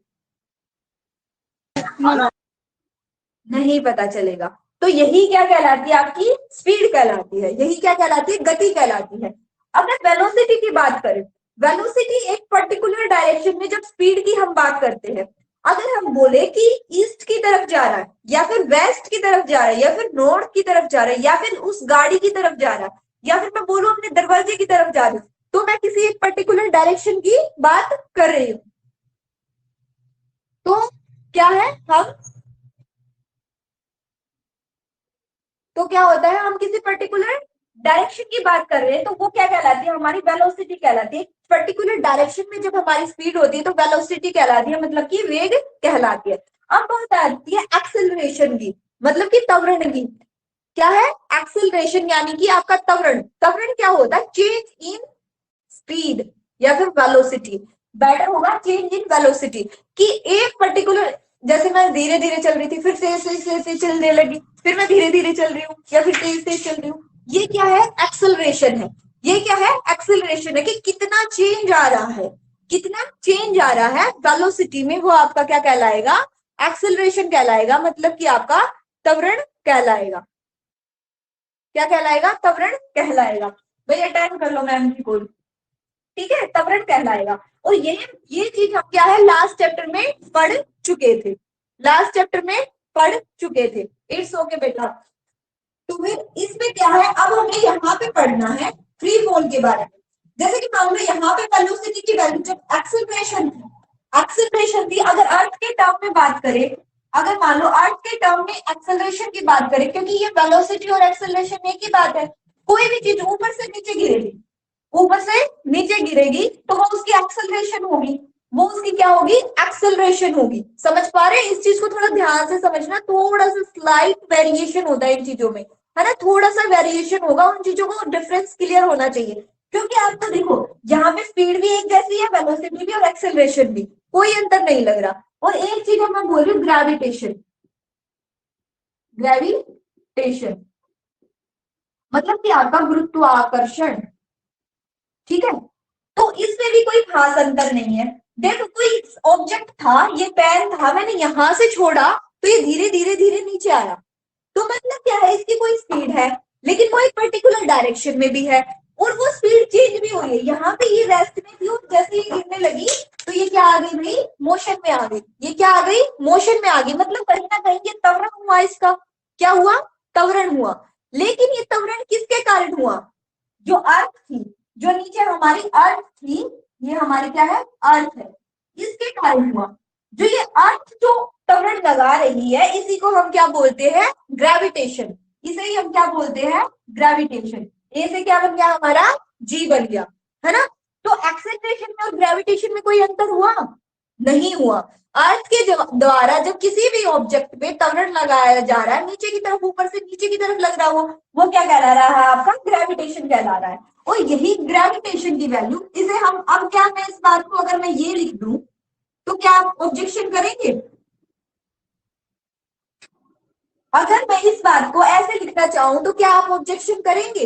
नहीं पता चलेगा। तो यही क्या कहलाती है, आपकी स्पीड कहलाती है, यही क्या कहलाती है, गति कहलाती है। अगर वेलोसिटी की बात करें, वेलोसिटी एक पर्टिकुलर डायरेक्शन में जब स्पीड की हम बात करते हैं, अगर हम बोले कि ईस्ट की तरफ जा रहा है, या फिर वेस्ट की तरफ जा रहा है, या फिर नॉर्थ की तरफ जा रहा है, या फिर उस गाड़ी की तरफ जा रहा है, या फिर मैं बोलूं अपने दरवाजे की तरफ जा रही हूँ, तो मैं किसी एक पर्टिकुलर डायरेक्शन की बात कर रही हूँ। तो क्या है, हम तो क्या होता है, हम किसी पर्टिकुलर डायरेक्शन की बात कर रहे हैं, तो वो क्या कहलाती है, हमारी वेलोसिटी कहलाती है। पर्टिकुलर डायरेक्शन में जब हमारी स्पीड होती है तो वेलोसिटी कहलाती है, मतलब कि वेग कहलाती है। अब बात आती है एक्सेलरेशन की, मतलब कि त्वरण की। क्या है, एक्सेलरेशन यानी कि आपका त्वरण। त्वरण क्या होता है, चेंज इन स्पीड या फिर वेलोसिटी, बेटर होगा चेंज इन वेलोसिटी। कि एक पर्टिकुलर, जैसे मैं धीरे धीरे चल रही थी, फिर से चलने लगी, फिर मैं धीरे धीरे चल रही हूँ, या फिर तेज तेज चल रही हूँ, ये क्या है, एक्सेलरेशन है। ये क्या है, एक्सेलरेशन है कि कितना चेंज आ रहा है, कितना चेंज आ रहा है वेलोसिटी में, वो आपका क्या कहलाएगा, एक्सेलरेशन कहलाएगा, मतलब कि आपका त्वरण कहलाएगा। क्या कहलाएगा, त्वरण कहलाएगा। भैया अटेंड कर लो मैम की कॉल, ठीक है, त्वरण कहलाएगा। और ये चीज हम क्या है, लास्ट चैप्टर में पढ़ चुके थे, लास्ट चैप्टर में पढ़ चुके थे। इट्स ओके बेटा। तो फिर इसमें क्या है, अब हमें यहाँ पे पढ़ना है फ्री फॉल के बारे में। जैसे कि मान लो यहाँ पे वेलोसिटी की वैल्यू जब एक्सेलरेशन थी, अगर अर्थ के टर्म में बात करें, अगर मान लो अर्थ के टर्म में एक्सेलरेशन की बात करें, क्योंकि ये वेलोसिटी और एक्सेलरेशन एक ही बात है। कोई भी चीज ऊपर से नीचे गिरेगी, ऊपर से नीचे गिरेगी तो वो उसकी एक्सेलरेशन होगी, वो उसकी क्या होगी, एक्सेलरेशन होगी। समझ पा रहे हैं, इस चीज को थोड़ा ध्यान से समझना, थोड़ा सा स्लाइट वेरिएशन होता है इन चीजों में, है ना, थोड़ा सा वेरिएशन होगा, उन चीजों को डिफरेंस क्लियर होना चाहिए। क्योंकि आप तो देखो यहाँ पे स्पीड भी एक जैसी है, वेलोसिटी भी और एक्सेलरेशन भी, कोई अंतर नहीं लग रहा। और एक चीज मैं बोल रही हूँ, ग्रेविटेशन, ग्रेविटेशन मतलब कि आपका गुरुत्वाकर्षण, ठीक है। तो इसमें भी कोई खास अंतर नहीं है। देखो कोई ऑब्जेक्ट था, ये पेन था, मैंने यहां से छोड़ा तो ये धीरे धीरे धीरे नीचे आया, तो मतलब क्या है, इसकी कोई स्पीड है, लेकिन वो एक पर्टिकुलर डायरेक्शन में भी है, और वो स्पीड चेंज भी हुई है। यहाँ पे ये रेस्ट में थी और जैसे ये गिरने लगी तो ये क्या आ गई भाई, मोशन में आ गई। ये क्या आ गई, मोशन में आ गई, मतलब कहीं ना कहीं ये त्वरण हुआ, इसका क्या हुआ, त्वरण हुआ। लेकिन ये त्वरण किसके कारण हुआ, जो अर्थ थी, जो नीचे हमारी अर्थ थी, ये हमारी क्या है, अर्थ है, इसके कारण हुआ। जो ये अर्थ जो त्वरण लगा रही है, इसी को हम क्या बोलते हैं, ग्रेविटेशन। इसे ही हम क्या बोलते हैं, ग्रेविटेशन। ए से क्या बन गया हमारा, जी बन गया, है ना। तो एक्सेलरेशन में और ग्रेविटेशन में कोई अंतर हुआ, नहीं हुआ। अर्थ के द्वारा जब किसी भी ऑब्जेक्ट पे त्वरण लगाया जा रहा है, नीचे की तरफ, ऊपर से नीचे की तरफ लग रहा हो, वो क्या कहला रहा है, आपका ग्रेविटेशन कहला रहा है। और यही ग्रेविटेशन की वैल्यू, इसे हम अब क्या, मैं इस बात को अगर मैं ये लिख दूं तो क्या आप ऑब्जेक्शन करेंगे, अगर मैं इस बात को ऐसे लिखना चाहूं तो क्या आप ऑब्जेक्शन करेंगे।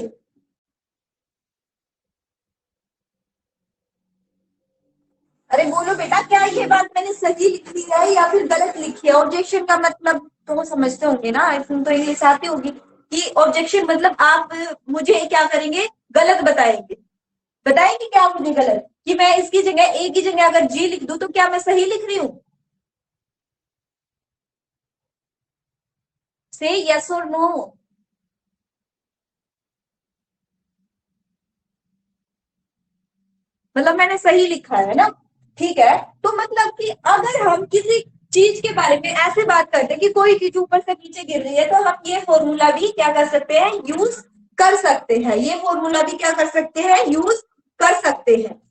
अरे बोलो बेटा, क्या ये बात मैंने सही लिखी है या फिर गलत लिखी है। ऑब्जेक्शन का मतलब तो समझते होंगे ना, इसमें तो इंग्लिश आती होगी कि ऑब्जेक्शन मतलब आप मुझे क्या करेंगे, गलत बताएंगे। बताएंगे क्या आप मुझे गलत, कि मैं इसकी जगह, ए की जगह अगर जी लिख दूं तो क्या मैं सही लिख रही हूं। से यस और नो। मतलब मैंने सही लिखा है ना, ठीक है। तो मतलब कि अगर हम किसी चीज के बारे में ऐसे बात करते हैं कि कोई चीज ऊपर से नीचे गिर रही है, तो हम ये फॉर्मूला भी क्या कर सकते हैं, यूज कर सकते हैं। ये फॉर्मूला भी क्या कर सकते हैं, यूज कर सकते हैं।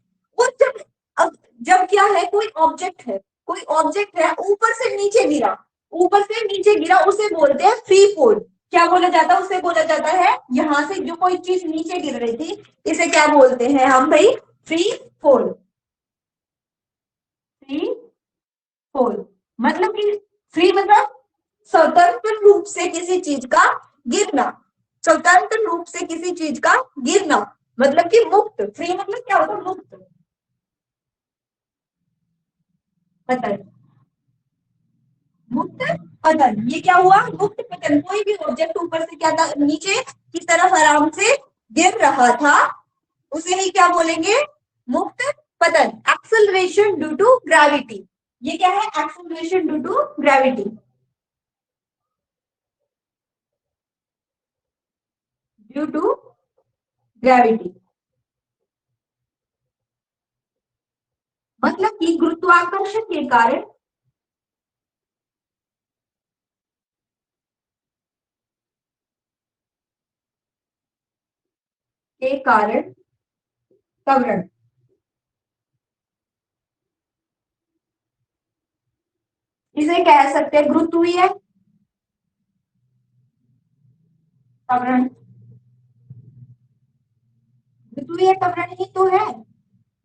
और जब क्या है, कोई ऑब्जेक्ट है, कोई ऑब्जेक्ट है ऊपर से नीचे गिरा, ऊपर से नीचे गिरा, उसे बोलते हैं फ्री फॉल। क्या बोला जाता है, उसे बोला जाता है, यहाँ से जो कोई चीज नीचे गिर रही थी, इसे क्या बोलते हैं हम भाई, फ्री फॉल। फ्री फॉल मतलब कि फ्री मतलब स्वतंत्र रूप से किसी चीज का गिरना, स्वतंत्र रूप से किसी चीज का गिरना, मतलब कि मुक्त। फ्री मतलब क्या होता है, मुक्त पतन, मुक्त पतन। ये क्या हुआ, मुक्त पतन। कोई भी ऑब्जेक्ट ऊपर से क्या था, नीचे की तरफ आराम से गिर रहा था, उसे ही क्या बोलेंगे, मुक्त पतन। एक्सेलरेशन ड्यू टू ग्रेविटी, ये क्या है, acceleration due to gravity, due to gravity. मतलब कि गुरुत्वाकर्षण के कारण त्वरण, इसे कह सकते हैं गुरुत्वीय त्वरण। गुरुत्वीय त्वरण ही तो है,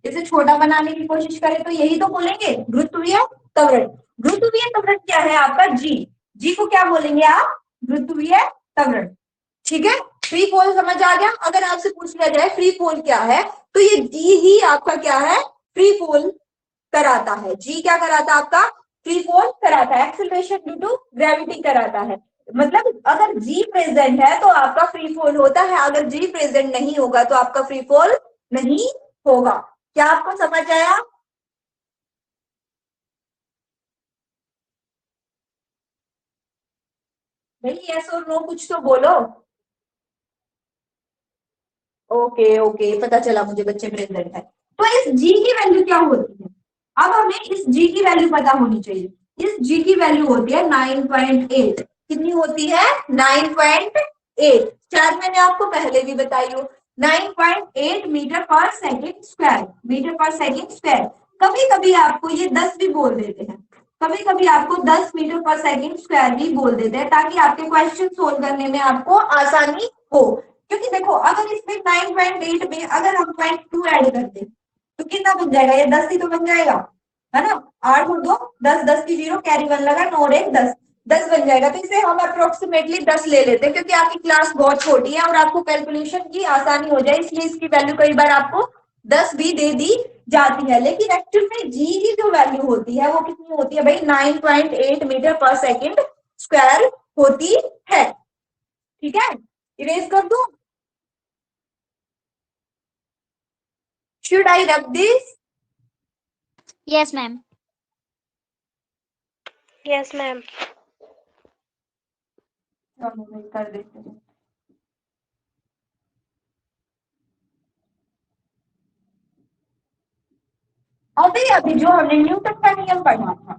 इसे छोटा बनाने की कोशिश करें तो यही तो बोलेंगे, गुरुत्वीय त्वरण। गुरुत्वीय त्वरण क्या है आपका, जी। जी को क्या बोलेंगे आप, गुरुत्वीय त्वरण। ठीक है, फ्री फॉल समझ आ गया। अगर आपसे पूछ लिया जाए फ्री फॉल क्या है, तो ये जी ही आपका क्या है, फ्री फॉल कराता है। जी क्या कराता है आपका, फ्री फॉल कराता है, एक्सेलरेशन ड्यू टू ग्रेविटी कराता है। मतलब अगर जी प्रेजेंट है तो आपका फ्री फॉल होता है, अगर जी प्रेजेंट नहीं होगा तो आपका फ्री फॉल नहीं होगा। क्या आपको समझ आया, भाई यस और नो कुछ तो बोलो। ओके ओके, पता चला मुझे बच्चे प्रेजेंट है। तो इस जी की वैल्यू क्या होती है, अब हमें इस जी की वैल्यू पता होनी चाहिए। इस जी की वैल्यू होती है 9.8। कितनी होती है, 9.8। शायद मैंने आपको पहले भी बताई हो, 9.8 मीटर पर सेकेंड स्क्वायर, मीटर पर सेकेंड स्क्वायर। कभी कभी आपको ये 10 भी बोल देते हैं, कभी कभी आपको 10 मीटर पर सेकेंड स्क्वायर भी बोल देते हैं, ताकि आपके क्वेश्चन सोल्व करने में आपको आसानी हो। क्योंकि देखो, अगर इसमें 9.8 में अगर हम 0.2 ऐड कर दें तो कितना बन जाएगा, ये 10 ही तो बन जाएगा, है ना। 8 और 2 10, 10 की 0, कैरी 1 लगा, 9 और 1 10, 10 बन जाएगा। तो इसे हम अप्रोक्सीमेटली 10 ले लेते हैं, क्योंकि आपकी क्लास बहुत छोटी है और आपको कैलकुलेशन की आसानी हो जाए, इसलिए इसकी वैल्यू कई बार आपको 10 भी दे दी जाती है, लेकिन एक्चुअल में जी की जो वैल्यू होती है वो कितनी होती है भाई, 9.8 मीटर पर सेकेंड स्क्वायर होती है। ठीक है, इरेज कर दूं? Should I rub this? Yes ma'am. Yes ma'am. कर देते हैं। अभी अभी जो हमने न्यूटन का नियम पढ़ा था,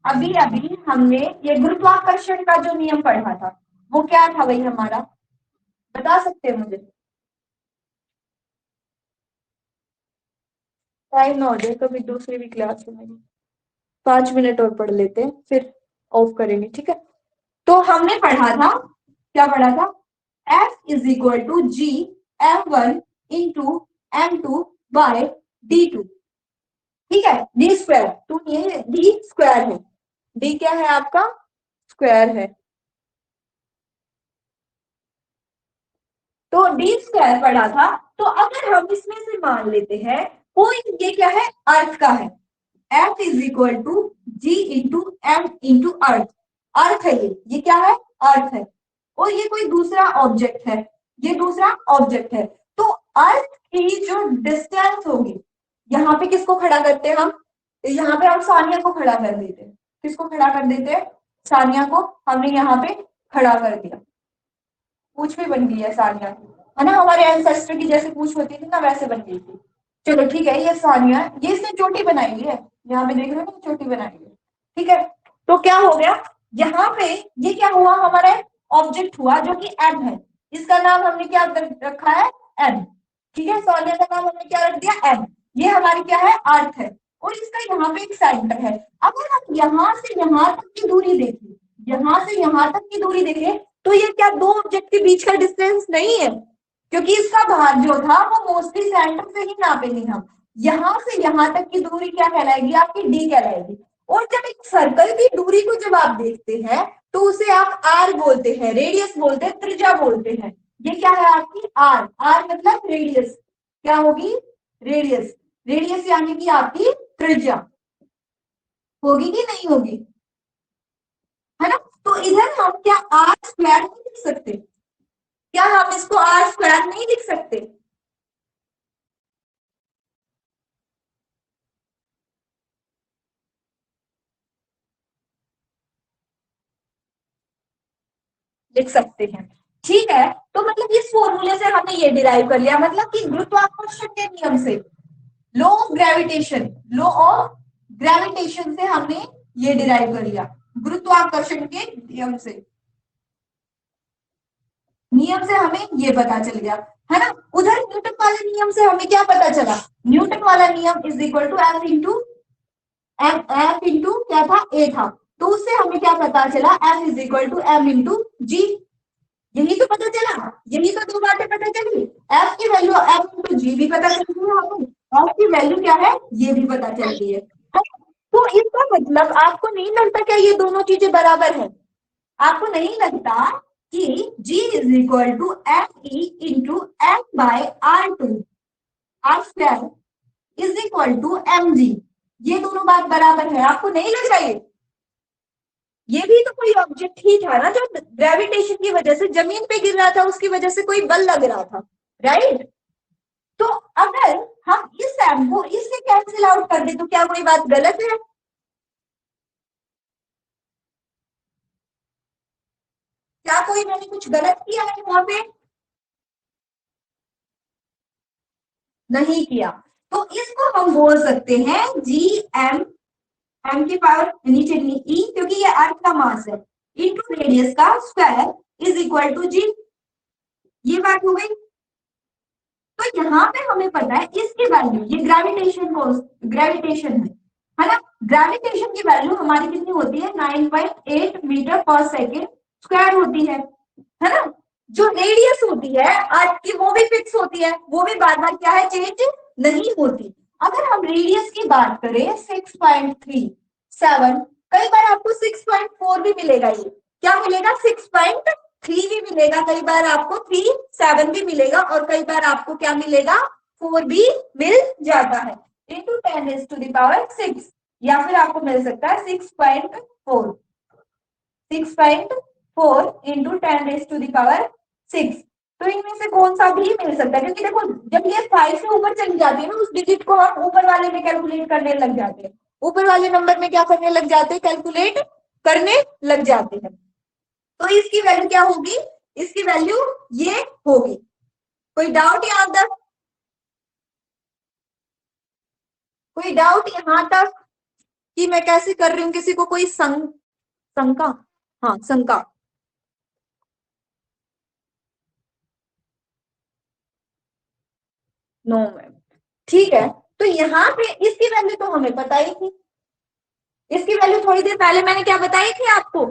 अभी अभी हमने ये गुरुत्वाकर्षण का जो नियम पढ़ा था, वो क्या था भाई हमारा, बता सकते हैं मुझे? टाइम ना हो जाए कभी दूसरी भी क्लास है मेरी, 5 मिनट और पढ़ लेते हैं फिर ऑफ करेंगे, ठीक है? तो हमने पढ़ा था, क्या पढ़ा था, F is equal to G m1 into m2 by d2। ठीक है, डी स्क्वायर, टू नहीं है, डी स्क्वायर है, डी क्या है आपका, स्क्वायर है। तो डी स्क्वायर पढ़ा था। तो अगर हम इसमें से मान लेते हैं कोई, ये क्या है, अर्थ का है, F is equal to G into M into earth, earth है ये क्या है, अर्थ है, और ये कोई दूसरा ऑब्जेक्ट है, ये दूसरा ऑब्जेक्ट है। तो अर्थ की जो डिस्टेंस होगी, यहाँ पे किसको खड़ा करते हैं हम, यहाँ पे हम सानिया को खड़ा कर देते हैं, किसको खड़ा कर देते हैं, सानिया को हमने यहाँ पे खड़ा कर दिया, पूछ भी बन गई है सानिया की, है ना, हमारे एंसेस्टर की जैसे पूछ होती थी ना वैसे बन गई थी। चलो ठीक है, ये सानिया, ये इसने चोटी बनाई है, यहाँ पे देख रहे हो ना, चोटी बनाई है। ठीक है, तो क्या हो गया, यहाँ पे ये क्या हुआ, हमारा ऑब्जेक्ट हुआ जो कि एम है, इसका नाम हमने क्या रखा है, एम। ठीक है, सोनिया का नाम हमने क्या रख दिया, एम। ये हमारी क्या है, अर्थ है, और इसका यहाँ पे एक सेंटर है। अगर हम यहाँ से यहाँ तक की दूरी देखें, यहाँ से यहाँ तक की दूरी देखें, तो ये क्या दो ऑब्जेक्ट के बीच का डिस्टेंस नहीं है, क्योंकि इसका भाग जो था वो मोस्टली सेंटर से ही नापेंगे हम। यहां से यहां तक की दूरी क्या कहलाएगी, आपकी डी कहलाएगी। और जब एक सर्कल की दूरी को जब आप देखते हैं तो उसे आप आर बोलते हैं, रेडियस बोलते हैं, त्रिज्या बोलते हैं। ये क्या है आपकी आर, आर मतलब रेडियस, क्या होगी, रेडियस, रेडियस यानी कि आपकी त्रिज्या होगी कि नहीं होगी, है ना। तो इधर हम क्या आर स्क्वायर नहीं लिख सकते, क्या हम इसको आर स्क्वायर नहीं लिख सकते, लिख सकते हैं। ठीक है, तो मतलब इस फॉर्मूले से हमने ये डिराइव कर लिया, मतलब कि गुरुत्वाकर्षण के नियम से, law of gravitation, law of gravitation से हमने ये डिराइव कर लिया, गुरुत्वाकर्षण के नियम से, नियम से हमें ये पता चल गया, है ना। उधर न्यूटन वाले नियम से हमें क्या पता चला, न्यूटन वाला नियम is equal to F into F into क्या था, ए था, तो उससे हमें क्या पता चला, F is equal to M into G. यही तो पता चला, यही तो दो बातें पता चली, एफ की वैल्यू एफ इंटू जी भी पता चल गई है हमें, एफ की वैल्यू क्या है ये भी पता चल गई है। तो इसका मतलब आपको नहीं लगता क्या ये दोनों चीजें बराबर है, आपको नहीं लगता कि G is equal to F E into F by R two, R square is equal to M G, ये दोनों बात बराबर है, आपको नहीं लग रहा ये भी तो कोई ऑब्जेक्ट ही था ना जो ग्रेविटेशन की वजह से जमीन पे गिर रहा था, उसकी वजह से कोई बल लग रहा था, राइट। तो अगर हम इस एम को इससे कैंसिल आउट कर दे तो क्या कोई बात गलत है, क्या कोई मैंने कुछ गलत किया है वहां पे, नहीं किया। तो इसको हम बोल सकते हैं जी एम, एम की पावर नीचे ई, क्योंकि ये अर्थ का मास है, इंटू रेडियस का स्क्वायर इज इक्वल टू जी, ये बात हो गई। तो यहाँ पे हमें पता है इसकी वैल्यू, ये ग्रेविटेशन फोर्स, ग्रेविटेशन है ना, ग्रेविटेशन की वैल्यू हमारी कितनी होती है, 9.8 मीटर पर सेकेंड स्क्वायर होती है ना। जो रेडियस होती है अर्थ की वो भी फिक्स होती है, वो भी बार बार क्या है, चेंज नहीं होती। अगर हम रेडियस की बात करें 6.37, कई बार आपको 6.4 भी मिलेगा, ये क्या मिलेगा, 6.3 भी मिलेगा, कई बार आपको 3.7 भी मिलेगा, और कई बार आपको क्या मिलेगा, 4 भी मिल जाता है। इंटू 10⁻⁶, या फिर आपको मिल सकता है 6.4 इंटू 10⁻⁶। तो इनमें से कौन सा भी मिल सकता है, क्योंकि देखो जब ये 5 से ऊपर चली जाती है ना, उस डिजिट को हम ऊपर वाले में कैलकुलेट करने लग जाते हैं, ऊपर वाले नंबर में क्या करने लग जाते हैं, कैलकुलेट करने लग जाते हैं। तो इसकी वैल्यू क्या होगी, इसकी वैल्यू ये होगी। कोई डाउट यहां तक, कोई डाउट यहां तक कि मैं कैसे कर रही हूँ, किसी को कोई शंका? हाँ शंका, नो मैम, ठीक है। तो यहाँ पे इसकी वैल्यू तो हमें पता ही थी, इसकी वैल्यू थोड़ी देर पहले मैंने क्या बताई थी आपको,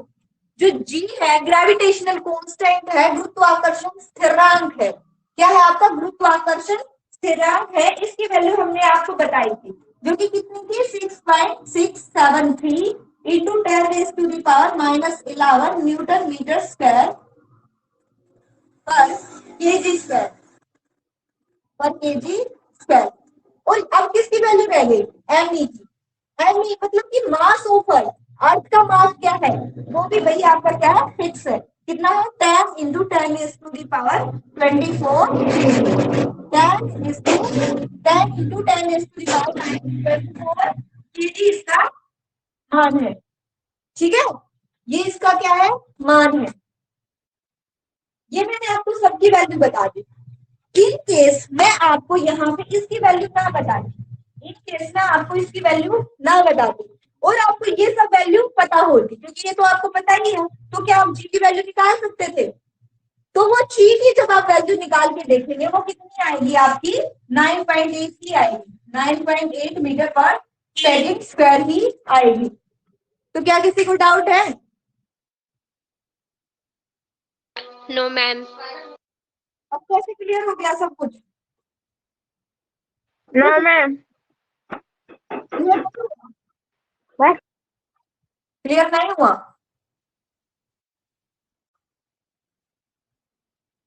जो जी है ग्रेविटेशनल कांस्टेंट है, गुरुत्वाकर्षण स्थिरांक है। क्या है आपका, गुरुत्वाकर्षण स्थिरांक है, इसकी वैल्यू हमने आपको बताई थी, जो कि कितनी थी, 6.673 into 10⁻⁻11 Newton metre square per kg square, per kg square. और अब किसकी वैल्यू रह गई, एमई की। एमई मतलब कि मास ऑफ अर्थ, अर्थ का मास क्या है, वो भी भाई आपका क्या है, फिक्स है। कितना है, 10 इंटू 10⁻24 केजी इसका मान है, ठीक है, ये इसका क्या है, मान है। ये मैंने आपको सबकी वैल्यू बता दी। इन केस मैं आपको यहाँ पे इसकी वैल्यू ना बता दी, इन केस में आपको इसकी वैल्यू ना बता दी और आपको ये सब वैल्यू पता होती, क्योंकि ये तो आपको पता ही है, तो क्या आप जी की वैल्यू निकाल सकते थे। तो वो जी की जब आप वैल्यू निकाल के देखेंगे वो कितनी आएगी आपकी, 9.8 ही आएगी, 9.8 मीटर पर सेकंड स्क्वायर ही आएगी। तो क्या किसी को डाउट है? No ma'am. अब कैसे क्लियर हो गया सब कुछ? No ma'am. क्लियर नहीं हुआ?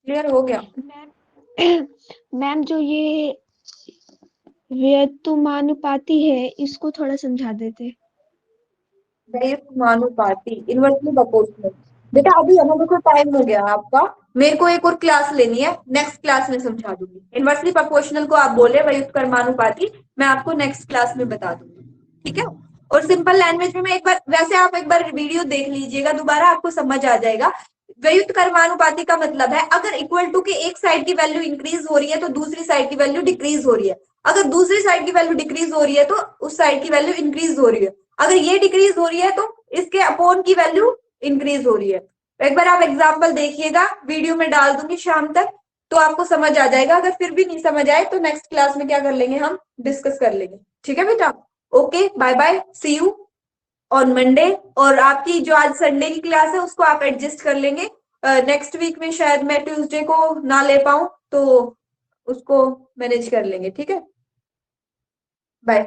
क्लियर हो गया? मैम जो ये व्यस्तुमानुपाती है इसको थोड़ा समझा देते। व्यस्तुमानुपाती, इनवर्सली प्रोपोर्शनल। बेटा अभी हमें देखो टाइम हो गया आपका, मेरे को एक और क्लास लेनी है, नेक्स्ट क्लास में समझा दूंगी। इनवर्सली प्रोपोर्शनल को आप बोले व्यस्तुमानुपाती, मैं आपको नेक्स्ट क्लास में बता दूंगी, ठीक है। और सिंपल लैंग्वेज में मैं एक बार, वैसे आप एक बार वीडियो देख लीजिएगा दोबारा, आपको समझ आ जाएगा। व्युत्क्रमानुपाती का मतलब है अगर इक्वल टू के एक साइड की वैल्यू इंक्रीज हो रही है तो दूसरी साइड की वैल्यू डिक्रीज हो रही है, अगर दूसरी साइड की वैल्यू डिक्रीज हो रही है तो उस साइड की वैल्यू इंक्रीज हो रही है, अगर ये डिक्रीज हो रही है तो इसके अपॉन की वैल्यू इंक्रीज हो रही है। एक बार आप एग्जाम्पल देखिएगा, वीडियो में डाल दूंगी शाम तक, तो आपको समझ आ जाएगा। अगर फिर भी नहीं समझ आए तो नेक्स्ट क्लास में क्या कर लेंगे, हम डिस्कस कर लेंगे, ठीक है बेटा। Okay, bye bye, see you on Monday. और आपकी जो आज संडे की क्लास है उसको आप एडजस्ट कर लेंगे, नेक्स्ट वीक में शायद मैं ट्यूसडे को ना ले पाऊं, तो उसको मैनेज कर लेंगे, ठीक है। बाय।